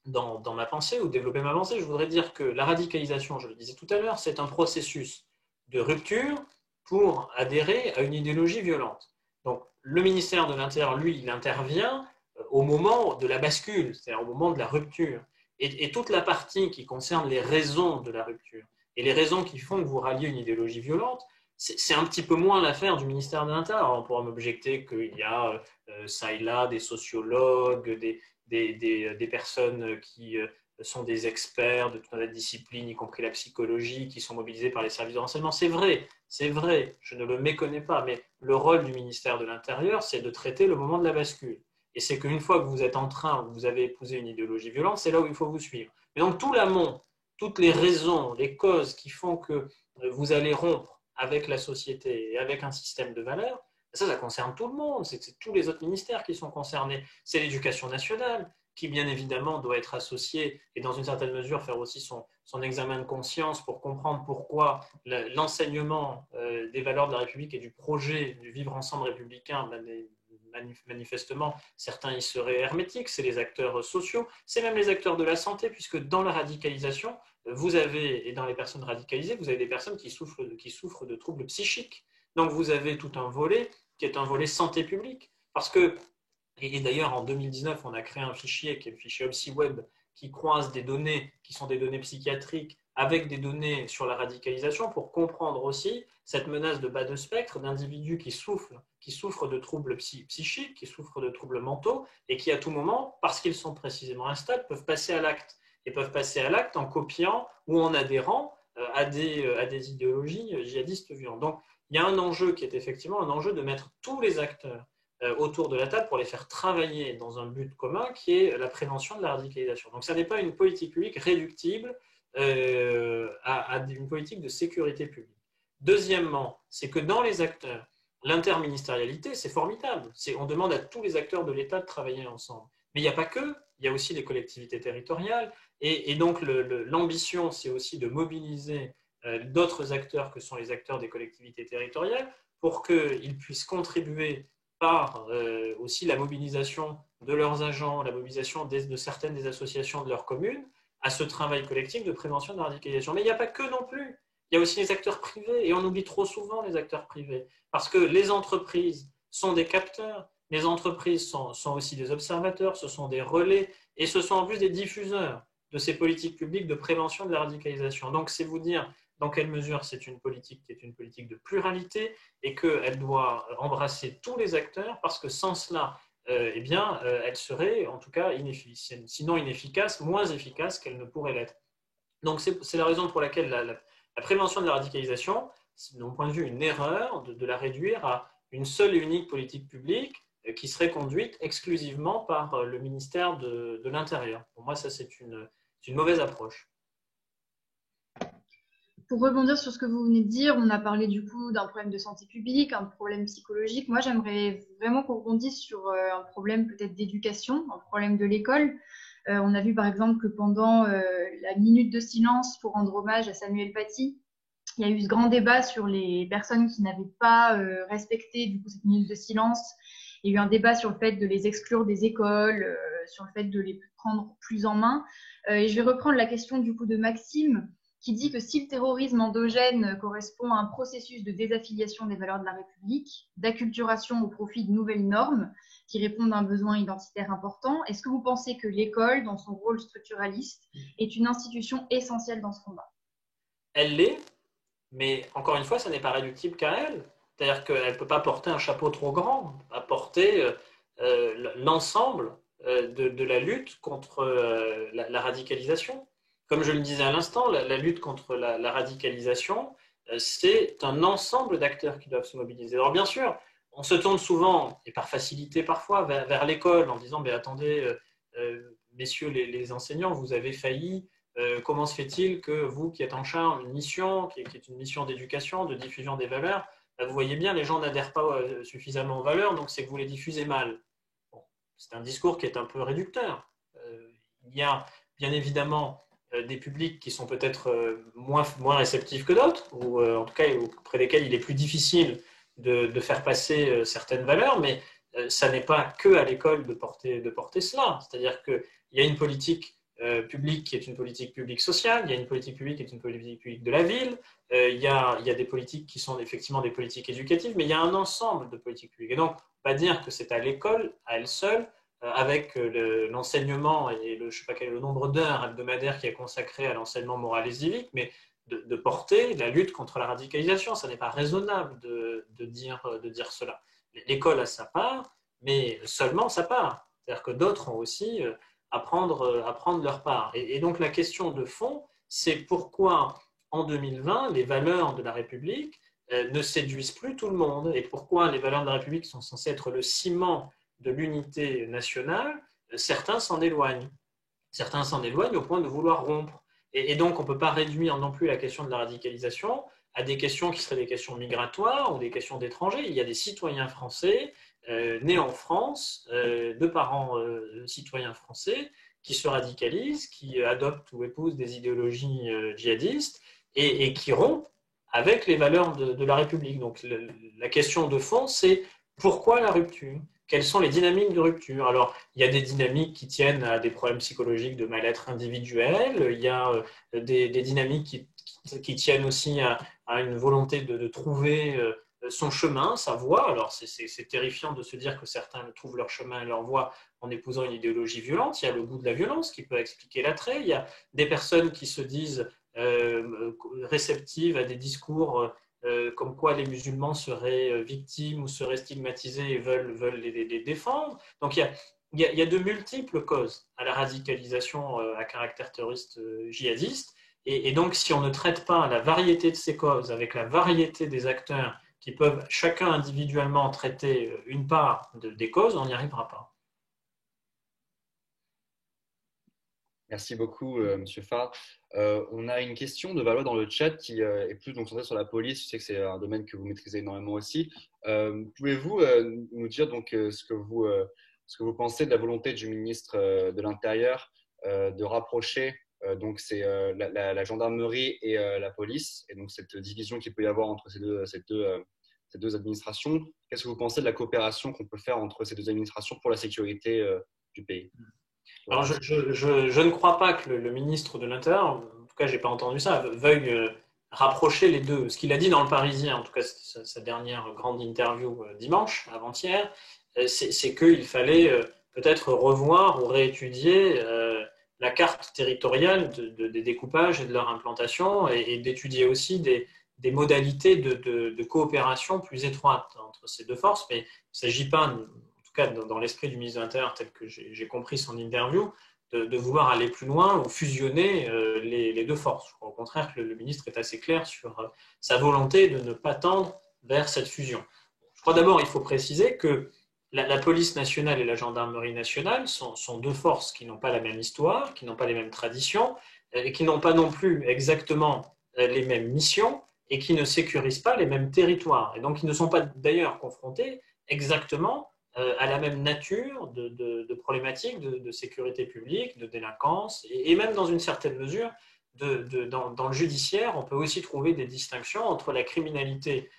Speaker 2: dans ma pensée ou développer ma pensée, je voudrais dire que la radicalisation, je le disais tout à l'heure, c'est un processus de rupture pour adhérer à une idéologie violente. Donc, le ministère de l'Intérieur, lui, il intervient au moment de la bascule, c'est-à-dire au moment de la rupture. Et toute la partie qui concerne les raisons de la rupture et les raisons qui font que vous ralliez une idéologie violente, c'est un petit peu moins l'affaire du ministère de l'Intérieur. On pourra m'objecter qu'il y a ça et là des sociologues, des personnes qui sont des experts de toute une discipline, y compris la psychologie, qui sont mobilisés par les services de renseignement. C'est vrai, je ne le méconnais pas, mais le rôle du ministère de l'Intérieur, c'est de traiter le moment de la bascule. Et c'est qu'une fois que vous êtes en train, vous avez épousé une idéologie violente, c'est là où il faut vous suivre. Mais donc tout l'amont, toutes les raisons, les causes qui font que vous allez rompre avec la société et avec un système de valeurs, ça concerne tout le monde, c'est tous les autres ministères qui sont concernés. C'est l'Éducation nationale qui, bien évidemment, doit être associée et, dans une certaine mesure, faire aussi son examen de conscience pour comprendre pourquoi l'enseignement des valeurs de la République et du projet du vivre ensemble républicain, manifestement, certains y seraient hermétiques, c'est les acteurs sociaux, c'est même les acteurs de la santé, puisque dans la radicalisation, vous avez, et dans les personnes radicalisées, vous avez des personnes qui souffrent de troubles psychiques. Donc, vous avez tout un volet qui est un volet santé publique. Parce que, et d'ailleurs, en 2019, on a créé un fichier qui est le fichier OpsiWeb, qui croise des données qui sont des données psychiatriques avec des données sur la radicalisation pour comprendre aussi cette menace de bas de spectre d'individus qui souffrent de troubles psychiques, qui souffrent de troubles mentaux et qui, à tout moment, parce qu'ils sont précisément instables, peuvent passer à l'acte. Et peuvent passer à l'acte en copiant ou en adhérant à des idéologies djihadistes violentes. Donc, il y a un enjeu qui est effectivement un enjeu de mettre tous les acteurs autour de la table pour les faire travailler dans un but commun qui est la prévention de la radicalisation. Donc, ça n'est pas une politique publique réductible à une politique de sécurité publique. Deuxièmement, c'est que dans les acteurs, l'interministérialité, c'est formidable. On demande à tous les acteurs de l'État de travailler ensemble. Mais il n'y a pas que, il y a aussi les collectivités territoriales. Et donc, l'ambition, c'est aussi de mobiliser d'autres acteurs que sont les acteurs des collectivités territoriales pour qu'ils puissent contribuer par aussi la mobilisation de leurs agents, la mobilisation de certaines des associations de leur commune à ce travail collectif de prévention de la radicalisation. Mais il n'y a pas que non plus. Il y a aussi les acteurs privés et on oublie trop souvent les acteurs privés parce que les entreprises sont des capteurs, les entreprises sont aussi des observateurs, ce sont des relais et ce sont en plus des diffuseurs de ces politiques publiques de prévention de la radicalisation. Donc, c'est vous dire dans quelle mesure c'est une politique qui est une politique de pluralité et qu'elle doit embrasser tous les acteurs parce que sans cela, elle serait en tout cas sinon inefficace, moins efficace qu'elle ne pourrait l'être. Donc, c'est la raison pour laquelle la prévention de la radicalisation, c'est de mon point de vue une erreur de la réduire à une seule et unique politique publique qui serait conduite exclusivement par le ministère de l'Intérieur. Pour moi, ça, c'est une mauvaise approche.
Speaker 3: Pour rebondir sur ce que vous venez de dire, on a parlé du coup d'un problème de santé publique, un problème psychologique. Moi, j'aimerais vraiment qu'on rebondisse sur un problème peut-être d'éducation, un problème de l'école. On a vu par exemple que pendant la minute de silence pour rendre hommage à Samuel Paty, il y a eu ce grand débat sur les personnes qui n'avaient pas respecté du coup cette minute de silence. Il y a eu un débat sur le fait de les exclure des écoles, sur le fait de les prendre plus en main. Et je vais reprendre la question du coup de Maxime, qui dit que si le terrorisme endogène correspond à un processus de désaffiliation des valeurs de la République, d'acculturation au profit de nouvelles normes qui répondent à un besoin identitaire important, est-ce que vous pensez que l'école, dans son rôle structuraliste, est une institution essentielle dans ce combat?
Speaker 2: Elle l'est, mais encore une fois, ça n'est pas réductible qu'à elle. C'est-à-dire qu'elle ne peut pas porter un chapeau trop grand, à porter l'ensemble de la lutte contre la radicalisation. Comme je le disais à l'instant, la lutte contre la radicalisation, c'est un ensemble d'acteurs qui doivent se mobiliser. Alors bien sûr, on se tourne souvent, et par facilité parfois, vers l'école en disant « attendez, messieurs les enseignants, vous avez failli. Comment se fait-il que vous, qui êtes en charge d'une mission, qui est une mission d'éducation, de diffusion des valeurs, vous voyez bien, les gens n'adhèrent pas suffisamment aux valeurs, donc c'est que vous les diffusez mal. Bon, c'est un discours qui est un peu réducteur. Il y a bien évidemment des publics qui sont peut-être moins réceptifs que d'autres, ou en tout cas auprès desquels il est plus difficile de faire passer certaines valeurs, mais ça n'est pas que à l'école de porter cela. C'est-à-dire qu'il y a une politique publique qui est une politique publique sociale, il y a une politique publique qui est une politique publique de la ville, il y a des politiques qui sont effectivement des politiques éducatives, mais il y a un ensemble de politiques publiques. Et donc, on va dire que c'est à l'école, à elle seule, avec l'enseignement et je sais pas quel est le nombre d'heures hebdomadaires qui est consacré à l'enseignement moral et civique, mais de porter la lutte contre la radicalisation. Ça n'est pas raisonnable de dire cela. L'école a sa part, mais seulement sa part. C'est-à-dire que d'autres ont aussi à prendre leur part. Et donc la question de fond, c'est pourquoi en 2020, les valeurs de la République ne séduisent plus tout le monde, et pourquoi les valeurs de la République sont censées être le ciment de l'unité nationale, certains s'en éloignent. Certains s'en éloignent au point de vouloir rompre. Et donc on ne peut pas réduire non plus la question de la radicalisation à des questions qui seraient des questions migratoires ou des questions d'étrangers. Il y a des citoyens français nés en France, de parents citoyens français, qui se radicalisent, qui adoptent ou épousent des idéologies djihadistes et qui rompent avec les valeurs de la République. Donc la question de fond, c'est pourquoi la rupture ? Quelles sont les dynamiques de rupture ? Alors, il y a des dynamiques qui tiennent à des problèmes psychologiques de mal-être individuel, il y a des dynamiques qui tiennent aussi à une volonté de trouver son chemin, sa voie. Alors, c'est terrifiant de se dire que certains trouvent leur chemin et leur voie en épousant une idéologie violente. Il y a le goût de la violence qui peut expliquer l'attrait. Il y a des personnes qui se disent réceptives à des discours comme quoi les musulmans seraient victimes ou seraient stigmatisés et veulent les défendre. Donc, il y a de multiples causes à la radicalisation à caractère terroriste djihadiste. Et donc, si on ne traite pas la variété de ces causes avec la variété des acteurs qui peuvent chacun individuellement traiter une part des causes, on n'y arrivera pas.
Speaker 1: Merci beaucoup, Monsieur Farr. On a une question de Valois dans le chat qui est plus donc centrée sur la police. Je sais que c'est un domaine que vous maîtrisez énormément aussi. Pouvez-vous nous dire donc ce que vous pensez de la volonté du ministre de l'Intérieur de rapprocher donc c'est la gendarmerie et la police, et donc cette division qu'il peut y avoir entre ces deux administrations. Qu'est-ce que vous pensez de la coopération qu'on peut faire entre ces deux administrations pour la sécurité du pays ?
Speaker 2: Alors, je ne crois pas que le ministre de l'Intérieur, en tout cas, je n'ai pas entendu ça, veuille rapprocher les deux. Ce qu'il a dit dans Le Parisien, en tout cas, sa dernière grande interview dimanche, avant-hier, c'est qu'il fallait peut-être revoir ou réétudier la carte territoriale des découpages et de leur implantation et d'étudier aussi des modalités de coopération plus étroites entre ces deux forces. Mais il ne s'agit pas, dans l'esprit du ministre de l'Intérieur, tel que j'ai compris son interview, de vouloir aller plus loin ou fusionner les deux forces. Je crois au contraire que le ministre est assez clair sur sa volonté de ne pas tendre vers cette fusion. Je crois d'abord il faut préciser que la police nationale et la gendarmerie nationale sont deux forces qui n'ont pas la même histoire, qui n'ont pas les mêmes traditions, et qui n'ont pas non plus exactement les mêmes missions, et qui ne sécurisent pas les mêmes territoires. Et donc, ils ne sont pas d'ailleurs confrontés exactement à la même nature de problématiques de sécurité publique, de délinquance, et même dans une certaine mesure, dans le judiciaire, on peut aussi trouver des distinctions entre la criminalité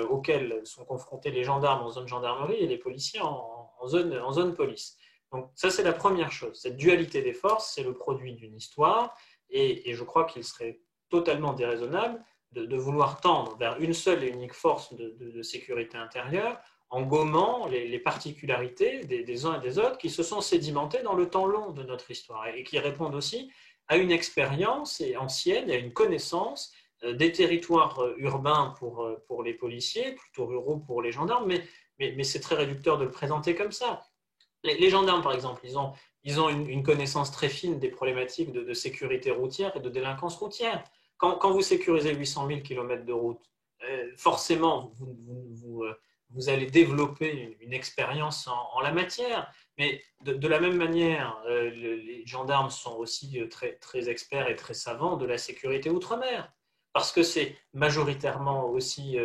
Speaker 2: auxquelles sont confrontés les gendarmes en zone gendarmerie et les policiers en zone police. Donc ça, c'est la première chose. Cette dualité des forces, c'est le produit d'une histoire, et je crois qu'il serait totalement déraisonnable de vouloir tendre vers une seule et unique force de sécurité intérieure en gommant les particularités des uns et des autres qui se sont sédimentées dans le temps long de notre histoire et qui répondent aussi à une expérience ancienne et à une connaissance des territoires urbains pour les policiers, plutôt ruraux pour les gendarmes, mais c'est très réducteur de le présenter comme ça. Les gendarmes, par exemple, ils ont une connaissance très fine des problématiques de sécurité routière et de délinquance routière. Quand vous sécurisez 800 000 km de route, forcément, vous vous allez développer une expérience en la matière. Mais de la même manière, les gendarmes sont aussi très experts et très savants de la sécurité outre-mer, parce que c'est majoritairement aussi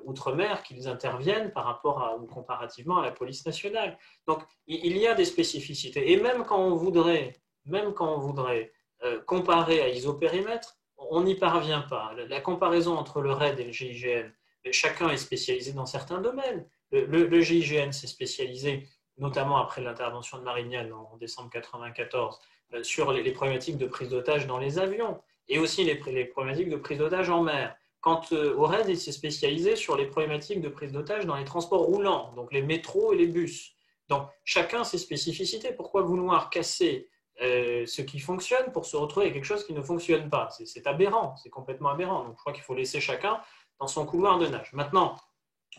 Speaker 2: outre-mer qu'ils interviennent par rapport ou comparativement à la police nationale. Donc, il y a des spécificités. Et même quand on voudrait comparer à isopérimètre, on n'y parvient pas. La comparaison entre le RAID et le GIGN, chacun est spécialisé dans certains domaines. Le GIGN s'est spécialisé, notamment après l'intervention de Marignane en décembre 1994, sur les problématiques de prise d'otages dans les avions et aussi les problématiques de prise d'otages en mer. Quant au RAID, il s'est spécialisé sur les problématiques de prise d'otages dans les transports roulants, donc les métros et les bus. Donc chacun ses spécificités. Pourquoi vouloir casser ce qui fonctionne pour se retrouver avec quelque chose qui ne fonctionne pas? C'est aberrant, c'est complètement aberrant. Donc je crois qu'il faut laisser chacun dans son couloir de nage. Maintenant,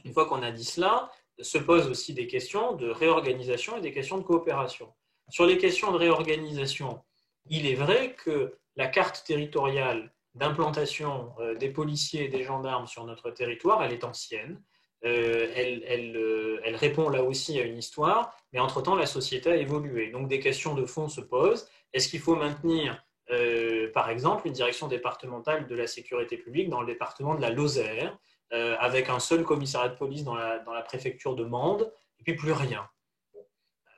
Speaker 2: une fois qu'on a dit cela, se posent aussi des questions de réorganisation et des questions de coopération. Sur les questions de réorganisation, il est vrai que la carte territoriale d'implantation des policiers et des gendarmes sur notre territoire, elle est ancienne. Elle répond là aussi à une histoire, mais entre-temps, la société a évolué. Donc, des questions de fond se posent. Est-ce qu'il faut maintenir, par exemple, une direction départementale de la sécurité publique dans le département de la Lozère, avec un seul commissariat de police dans la préfecture de Mende, et puis plus rien?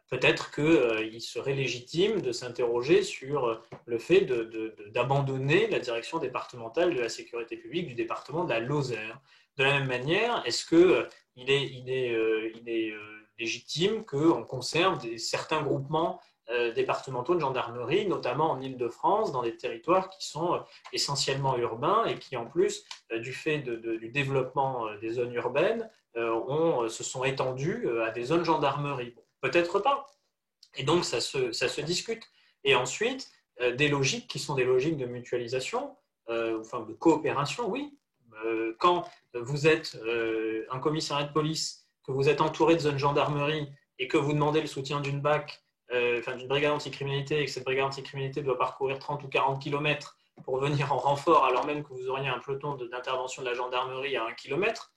Speaker 2: Peut-être qu'il serait légitime de s'interroger sur le fait d'abandonner la direction départementale de la sécurité publique du département de la Lozère. De la même manière, est-ce qu'il est légitime qu'on conserve certains groupements départementaux de gendarmerie, notamment en Île-de-France, dans des territoires qui sont essentiellement urbains et qui, en plus, du fait du développement des zones urbaines, se sont étendus à des zones gendarmerie? Peut-être pas. Et donc, ça se discute. Et ensuite, des logiques qui sont des logiques de mutualisation, enfin de coopération, oui. Quand vous êtes un commissariat de police, que vous êtes entouré de zones gendarmerie et que vous demandez le soutien d'une BAC, d'une brigade anticriminalité, et que cette brigade anticriminalité doit parcourir 30 ou 40 km pour venir en renfort, alors même que vous auriez un peloton d'intervention de la gendarmerie à 1 km,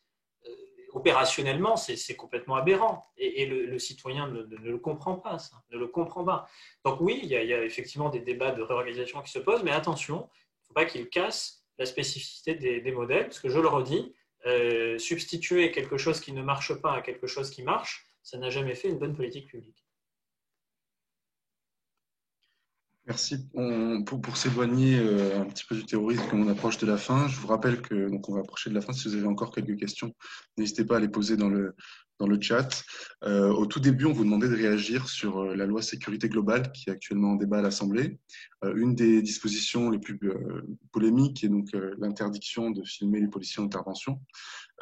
Speaker 2: opérationnellement, c'est complètement aberrant. Et le citoyen ne le comprend pas, ça, ne le comprend pas. Donc oui, il y a effectivement des débats de réorganisation qui se posent, mais attention, il ne faut pas qu'ils cassent la spécificité des modèles, parce que je le redis, substituer quelque chose qui ne marche pas à quelque chose qui marche, ça n'a jamais fait une bonne politique publique.
Speaker 4: Merci. Pour s'éloigner un petit peu du terrorisme, comme on approche de la fin, je vous rappelle que on va approcher de la fin. Si vous avez encore quelques questions, n'hésitez pas à les poser dans le chat. Au tout début, on vous demandait de réagir sur la loi sécurité globale qui est actuellement en débat à l'Assemblée. Une des dispositions les plus polémiques est donc l'interdiction de filmer les policiers en intervention.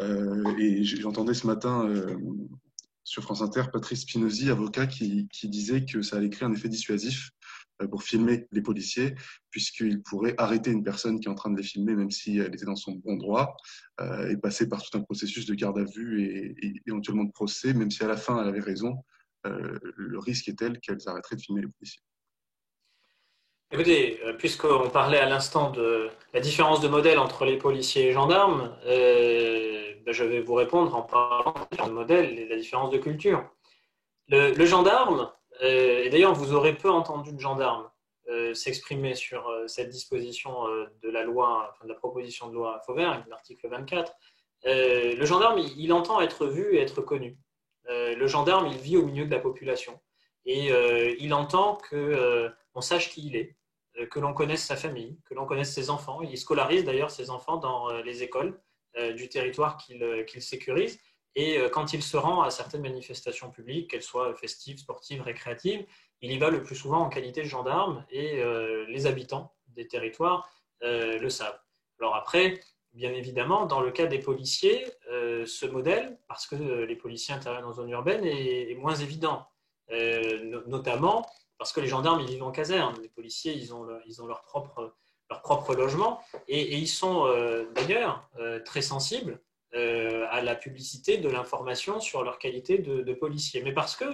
Speaker 4: Et j'entendais ce matin sur France Inter Patrice Spinozzi, avocat, qui disait que ça allait créer un effet dissuasif pour filmer les policiers, puisqu'il pourrait arrêter une personne qui est en train de les filmer, même si elle était dans son bon droit, et passer par tout un processus de garde à vue et éventuellement de procès, même si à la fin elle avait raison, le risque est tel qu'elles arrêteraient de filmer les policiers.
Speaker 2: Écoutez, puisqu'on parlait à l'instant de la différence de modèle entre les policiers et les gendarmes, je vais vous répondre en parlant de modèle et de la différence de culture. Le gendarme, et d'ailleurs vous aurez peu entendu de gendarme s'exprimer sur cette disposition de la loi, enfin de la proposition de loi Fauvergue, l'article 24. Le gendarme, il entend être vu et être connu. Le gendarme, il vit au milieu de la population et il entend qu'on sache qui il est, que l'on connaisse sa famille, que l'on connaisse ses enfants. Il scolarise d'ailleurs ses enfants dans les écoles du territoire qu'il sécurise. Et quand il se rend à certaines manifestations publiques, qu'elles soient festives, sportives, récréatives, il y va le plus souvent en qualité de gendarme et les habitants des territoires le savent. Alors après, bien évidemment, dans le cas des policiers, ce modèle, parce que les policiers interviennent en zone urbaine, est moins évident. Notamment parce que les gendarmes, ils vivent en caserne. Les policiers, ils ont leur propre logement et ils sont d'ailleurs très sensibles à la publicité de l'information sur leur qualité de policier. Mais parce que,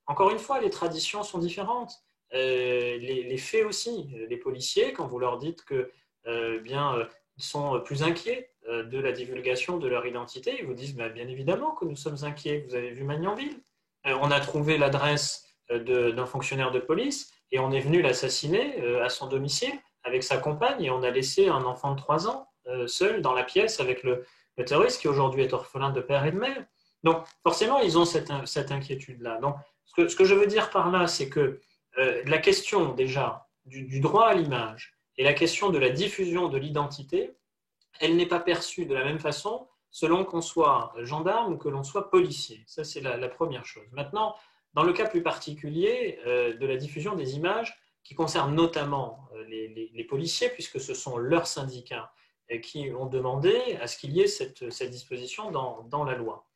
Speaker 2: encore une fois, les traditions sont différentes. Les faits aussi. Les policiers, quand vous leur dites que ils sont plus inquiets de la divulgation de leur identité. Ils vous disent bien évidemment que nous sommes inquiets. Vous avez vu Magnanville. On a trouvé l'adresse d'un fonctionnaire de police et on est venu l'assassiner à son domicile avec sa compagne et on a laissé un enfant de 3 ans seul dans la pièce avec le terroriste qui aujourd'hui est orphelin de père et de mère. Donc forcément, ils ont cette inquiétude-là. Donc ce que je veux dire par là, c'est que la question déjà du droit à l'image et la question de la diffusion de l'identité, elle n'est pas perçue de la même façon selon qu'on soit gendarme ou que l'on soit policier. Ça, c'est la première chose. Maintenant, dans le cas plus particulier de la diffusion des images qui concernent notamment les policiers, puisque ce sont leurs syndicats qui ont demandé à ce qu'il y ait cette disposition dans la loi.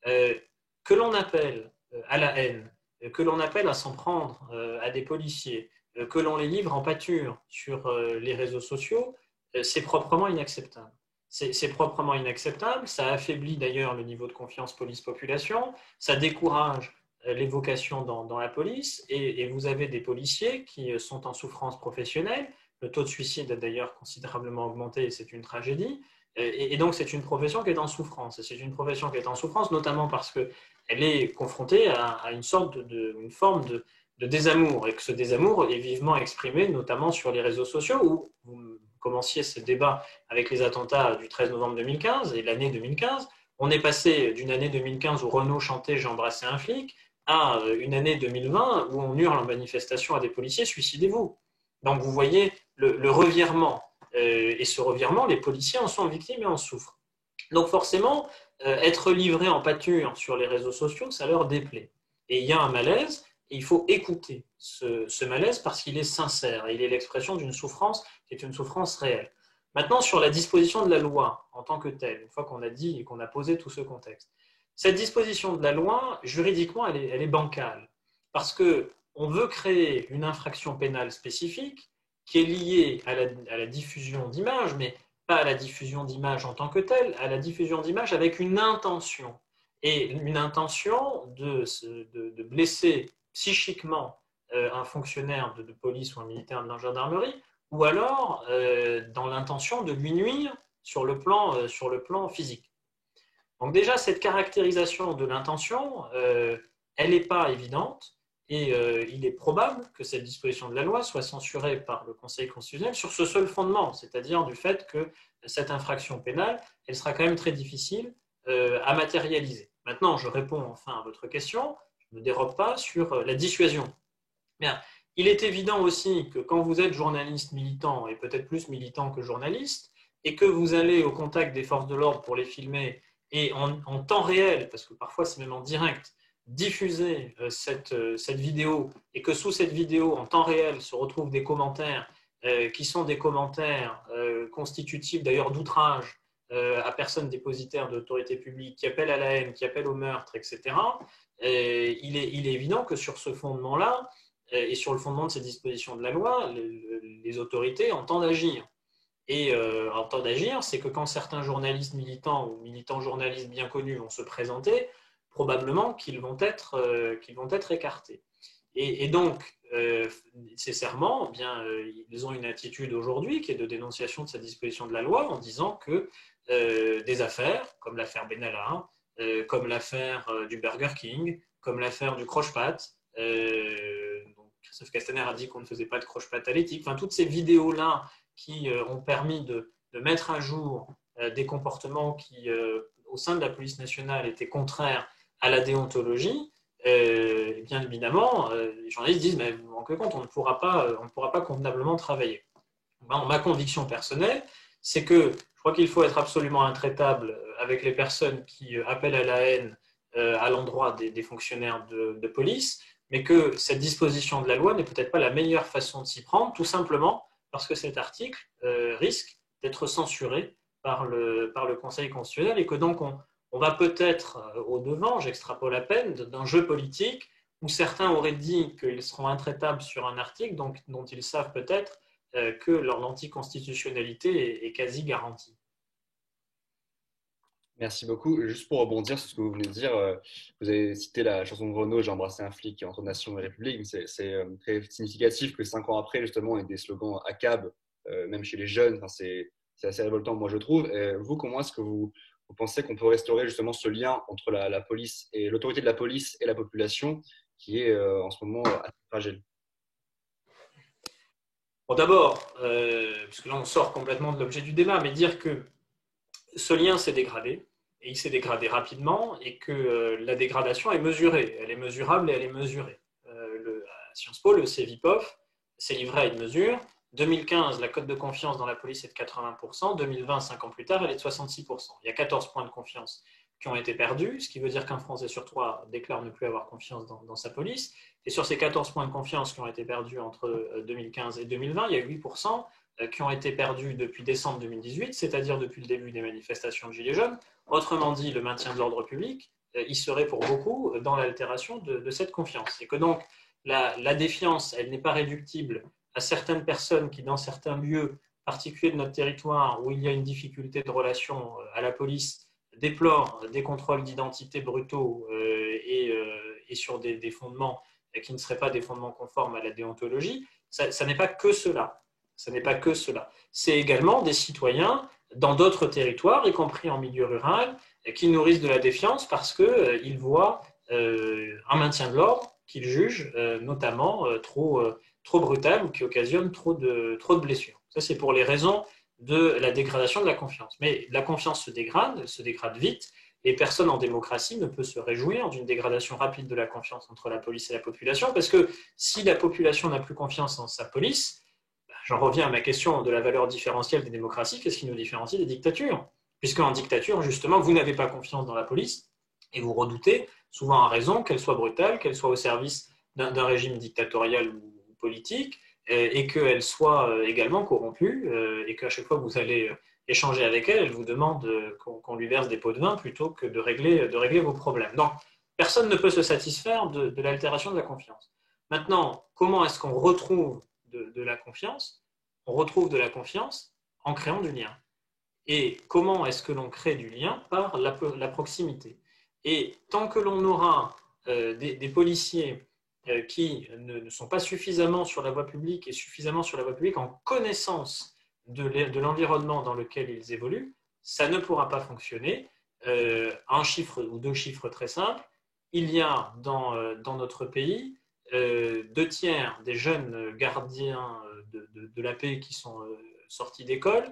Speaker 2: Que l'on appelle à la haine, que l'on appelle à s'en prendre à des policiers, que l'on les livre en pâture sur les réseaux sociaux, c'est proprement inacceptable. C'est proprement inacceptable, ça affaiblit d'ailleurs le niveau de confiance police-population, ça décourage les vocations dans la police et vous avez des policiers qui sont en souffrance professionnelle. Le taux de suicide a d'ailleurs considérablement augmenté et c'est une tragédie. Et donc, c'est une profession qui est en souffrance. C'est une profession qui est en souffrance, notamment parce qu'elle est confrontée à une forme de désamour, et que ce désamour est vivement exprimé, notamment sur les réseaux sociaux, où vous commenciez ce débat avec les attentats du 13 novembre 2015 et l'année 2015. On est passé d'une année 2015 où Renaud chantait « J'ai embrassé un flic » à une année 2020 où on hurle en manifestation à des policiers « Suicidez-vous ». Donc, vous voyez le revirement. Et ce revirement, les policiers en sont victimes et en souffrent. Donc forcément, être livré en pâture sur les réseaux sociaux, ça leur déplaît. Et il y a un malaise, et il faut écouter ce malaise parce qu'il est sincère, et il est l'expression d'une souffrance qui est une souffrance réelle. Maintenant, sur la disposition de la loi en tant que telle, une fois qu'on a dit et qu'on a posé tout ce contexte, cette disposition de la loi, juridiquement, elle est bancale, parce qu'on veut créer une infraction pénale spécifique qui est liée à la diffusion d'images, mais pas à la diffusion d'images en tant que telle, à la diffusion d'images avec une intention. Et une intention de blesser psychiquement un fonctionnaire de police ou un militaire de la gendarmerie, ou alors dans l'intention de lui nuire sur le plan physique. Donc déjà, cette caractérisation de l'intention, elle n'est pas évidente. Et il est probable que cette disposition de la loi soit censurée par le Conseil constitutionnel sur ce seul fondement, c'est-à-dire du fait que cette infraction pénale, elle sera quand même très difficile à matérialiser. Maintenant, je réponds enfin à votre question, je ne dérobe pas sur la dissuasion. Bien, il est évident aussi que quand vous êtes journaliste militant, et peut-être plus militant que journaliste, et que vous allez au contact des forces de l'ordre pour les filmer, et en temps réel, parce que parfois c'est même en direct, diffuser cette vidéo et que sous cette vidéo, en temps réel, se retrouvent des commentaires qui sont des commentaires constitutifs d'ailleurs d'outrage à personnes dépositaires d'autorité publique, qui appellent à la haine, qui appellent au meurtre, etc. Il est évident que sur ce fondement-là, et sur le fondement de ces dispositions de la loi, les autorités entendent agir. Et entendent agir, c'est que quand certains journalistes militants ou militants journalistes bien connus vont se présenter, probablement qu'ils vont être écartés. Et donc, nécessairement, bien, ils ont une attitude aujourd'hui qui est de dénonciation de cette disposition de la loi en disant que des affaires, comme l'affaire Benalla, comme l'affaire du Burger King, comme l'affaire du croche-patte, Christophe Castaner a dit qu'on ne faisait pas de croche-patte à l'éthique, enfin, toutes ces vidéos-là qui ont permis de mettre à jour des comportements qui, au sein de la police nationale, étaient contraires à la déontologie, bien évidemment, les journalistes disent mais vous vous rendez compte, on ne pourra pas convenablement travailler. Ma conviction personnelle, c'est que je crois qu'il faut être absolument intraitable avec les personnes qui appellent à la haine à l'endroit des fonctionnaires de police, mais que cette disposition de la loi n'est peut-être pas la meilleure façon de s'y prendre, tout simplement parce que cet article risque d'être censuré par le Conseil constitutionnel et que donc on va peut-être au-devant, j'extrapole à peine, d'un jeu politique où certains auraient dit qu'ils seront intraitables sur un article dont ils savent peut-être que leur anticonstitutionnalité est quasi garantie.
Speaker 1: Merci beaucoup. Juste pour rebondir sur ce que vous venez de dire, vous avez cité la chanson de Renaud, J'ai embrassé un flic entre Nation et République. C'est très significatif que 5 ans après, justement, on ait des slogans ACAB, même chez les jeunes. Enfin, c'est c'est assez révoltant, moi, je trouve. Et vous, comment est-ce que vous pensez qu'on peut restaurer justement ce lien entre la police et l'autorité de la police et la population qui est en ce moment assez fragile?
Speaker 2: Bon, d'abord, puisque là on sort complètement de l'objet du débat, mais dire que ce lien s'est dégradé, et il s'est dégradé rapidement, et que la dégradation est mesurée, elle est mesurable et elle est mesurée. À Sciences Po, le CEVIPOF s'est livré à une mesure. 2015, la cote de confiance dans la police est de 80%, 2020, 5 ans plus tard, elle est de 66%. Il y a 14 points de confiance qui ont été perdus, ce qui veut dire qu'un Français sur 3 déclare ne plus avoir confiance dans sa police. Et sur ces 14 points de confiance qui ont été perdus entre 2015 et 2020, il y a 8% qui ont été perdus depuis décembre 2018, c'est-à-dire depuis le début des manifestations de Gilets jaunes. Autrement dit, le maintien de l'ordre public, il serait pour beaucoup dans l'altération de cette confiance. Et que donc, la défiance, elle n'est pas réductible à certaines personnes qui, dans certains lieux particuliers de notre territoire où il y a une difficulté de relation à la police, déplorent des contrôles d'identité brutaux et sur des fondements qui ne seraient pas des fondements conformes à la déontologie. Ça n'est pas que cela. Ça n'est pas que cela. C'est également des citoyens dans d'autres territoires, y compris en milieu rural, qui nourrissent de la défiance parce qu'ils voient un maintien de l'ordre qu'ils jugent notamment trop brutal ou qui occasionne trop de blessures. Ça, c'est pour les raisons de la dégradation de la confiance. Mais la confiance se dégrade vite, et personne en démocratie ne peut se réjouir d'une dégradation rapide de la confiance entre la police et la population, parce que si la population n'a plus confiance en sa police, j'en reviens à ma question de la valeur différentielle des démocraties, qu'est-ce qui nous différencie des dictatures? Puisque en dictature, justement, vous n'avez pas confiance dans la police, et vous redoutez, souvent à raison, qu'elle soit brutale, qu'elle soit au service d'un régime dictatorial ou politique, et qu'elle soit également corrompue, et qu'à chaque fois que vous allez échanger avec elle, elle vous demande qu'on lui verse des pots de vin plutôt que de régler vos problèmes. Donc, personne ne peut se satisfaire de l'altération de la confiance. Maintenant, comment est-ce qu'on retrouve de la confiance? On retrouve de la confiance en créant du lien. Et comment est-ce que l'on crée du lien? Par la proximité. Et tant que l'on aura des policiers qui ne sont pas suffisamment sur la voie publique et suffisamment sur la voie publique en connaissance de l'environnement dans lequel ils évoluent, ça ne pourra pas fonctionner. Un chiffre ou deux chiffres très simples, il y a dans notre pays 2/3 des jeunes gardiens de la paix qui sont sortis d'école,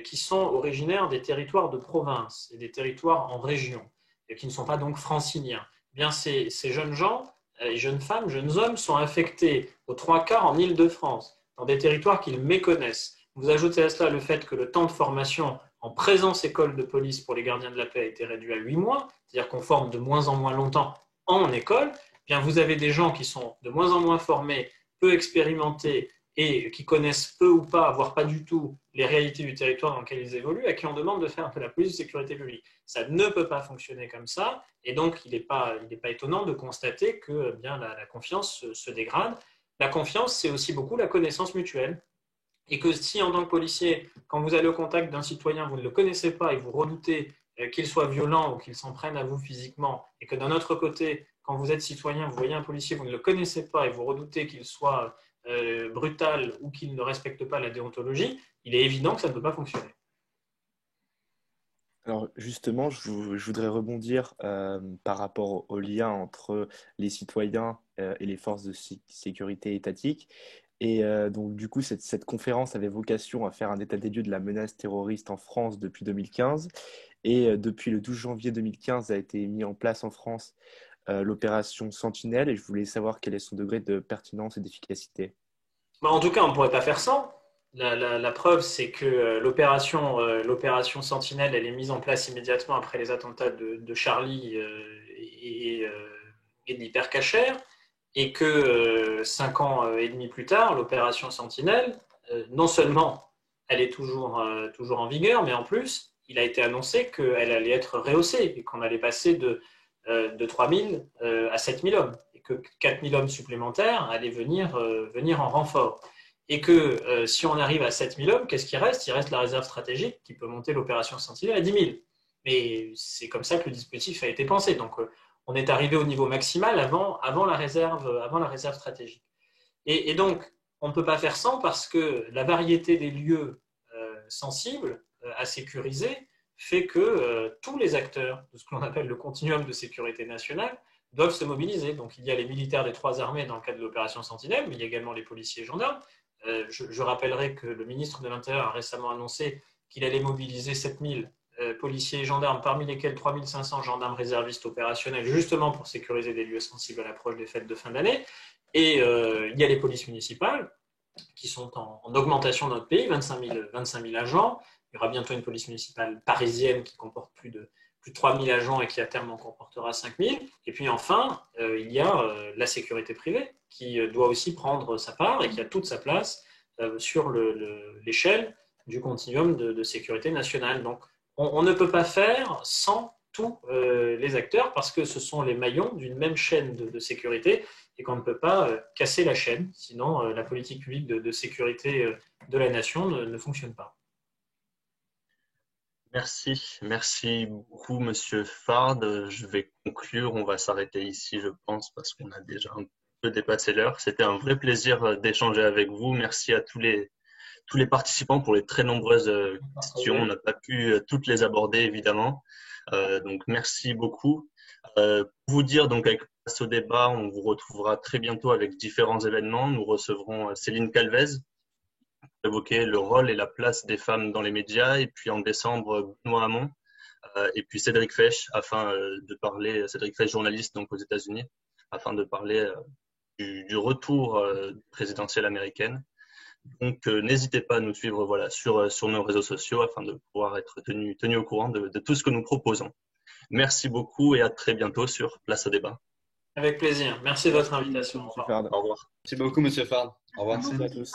Speaker 2: qui sont originaires des territoires de province et des territoires en région, et qui ne sont pas donc franciliens. Eh bien, ces jeunes gens, jeunes femmes, jeunes hommes, sont affectés aux 3/4 en Île-de-France, dans des territoires qu'ils méconnaissent. Vous ajoutez à cela le fait que le temps de formation en présence école de police pour les gardiens de la paix a été réduit à 8 mois, c'est-à-dire qu'on forme de moins en moins longtemps en école. Eh bien, vous avez des gens qui sont de moins en moins formés, peu expérimentés et qui connaissent peu ou pas, voire pas du tout, les réalités du territoire dans lequel ils évoluent, à qui on demande de faire de la police de sécurité publique. Ça ne peut pas fonctionner comme ça, et donc il n'est pas étonnant de constater que bien, la confiance se dégrade. La confiance, c'est aussi beaucoup la connaissance mutuelle, et que si en tant que policier, quand vous allez au contact d'un citoyen, vous ne le connaissez pas et vous redoutez qu'il soit violent ou qu'il s'en prenne à vous physiquement, et que d'un autre côté, quand vous êtes citoyen, vous voyez un policier, vous ne le connaissez pas et vous redoutez qu'il soit brutal ou qu'il ne respecte pas la déontologie, il est évident que ça ne peut pas fonctionner.
Speaker 8: Alors justement, je voudrais rebondir par rapport au lien entre les citoyens et les forces de sécurité étatiques. Et donc du coup, cette conférence avait vocation à faire un état des lieux de la menace terroriste en France depuis 2015. Et depuis le 12 janvier 2015 a été mis en place en France l'opération Sentinelle. Et je voulais savoir quel est son degré de pertinence et d'efficacité.
Speaker 2: En tout cas, on ne pourrait pas faire sans. La preuve, c'est que l'opération Sentinelle, elle est mise en place immédiatement après les attentats de Charlie et de l'Hypercacher, et que 5 ans et demi plus tard, l'opération Sentinelle, non seulement elle est toujours en vigueur, mais en plus, il a été annoncé qu'elle allait être rehaussée et qu'on allait passer de 3 000 à 7 000 hommes, et que 4 000 hommes supplémentaires allaient venir en renfort. Et que si on arrive à 7 000 hommes, qu'est-ce qui reste? Il reste la réserve stratégique qui peut monter l'opération Sentinelle à 10 000. Mais c'est comme ça que le dispositif a été pensé. Donc, on est arrivé au niveau maximal avant la réserve stratégique. Et donc, on ne peut pas faire sans parce que la variété des lieux sensibles à sécuriser fait que tous les acteurs de ce que l'on appelle le continuum de sécurité nationale doivent se mobiliser. Donc, il y a les militaires des 3 armées dans le cadre de l'opération Sentinelle, mais il y a également les policiers et gendarmes. Je rappellerai que le ministre de l'Intérieur a récemment annoncé qu'il allait mobiliser 7000 policiers et gendarmes, parmi lesquels 3500 gendarmes réservistes opérationnels, justement pour sécuriser des lieux sensibles à l'approche des fêtes de fin d'année. Et il y a les polices municipales qui sont en augmentation dans notre pays, 25 000 agents. Il y aura bientôt une police municipale parisienne qui comporte plus de 3 000 agents et qui à terme en comportera 5 000. Et puis enfin, il y a la sécurité privée qui doit aussi prendre sa part et qui a toute sa place sur l'échelle du continuum de sécurité nationale. Donc, on ne peut pas faire sans tous les acteurs parce que ce sont les maillons d'une même chaîne de sécurité et qu'on ne peut pas casser la chaîne, sinon la politique publique de sécurité de la nation ne fonctionne pas.
Speaker 7: Merci beaucoup, Monsieur Fard. Je vais conclure, on va s'arrêter ici, je pense, parce qu'on a déjà un peu dépassé l'heure. C'était un vrai plaisir d'échanger avec vous. Merci à tous les participants pour les très nombreuses questions. On n'a pas pu toutes les aborder, évidemment. Donc, merci beaucoup. Pour vous dire, donc, avec Place au débat, on vous retrouvera très bientôt avec différents événements. Nous recevrons Céline Calvez pour évoquer le rôle et la place des femmes dans les médias. Et puis, en décembre, Benoît Hamon. Et puis, Cédric Fesch, Cédric Fesch, journaliste donc aux États-Unis, afin de parler du retour présidentiel américaine. Donc, n'hésitez pas à nous suivre sur nos réseaux sociaux afin de pouvoir être tenu au courant de tout ce que nous proposons. Merci beaucoup et à très bientôt sur Place au débat.
Speaker 2: Avec plaisir. Merci de votre invitation.
Speaker 8: Au revoir.
Speaker 1: Merci beaucoup, Monsieur Fard. Au revoir.
Speaker 3: Merci à tous.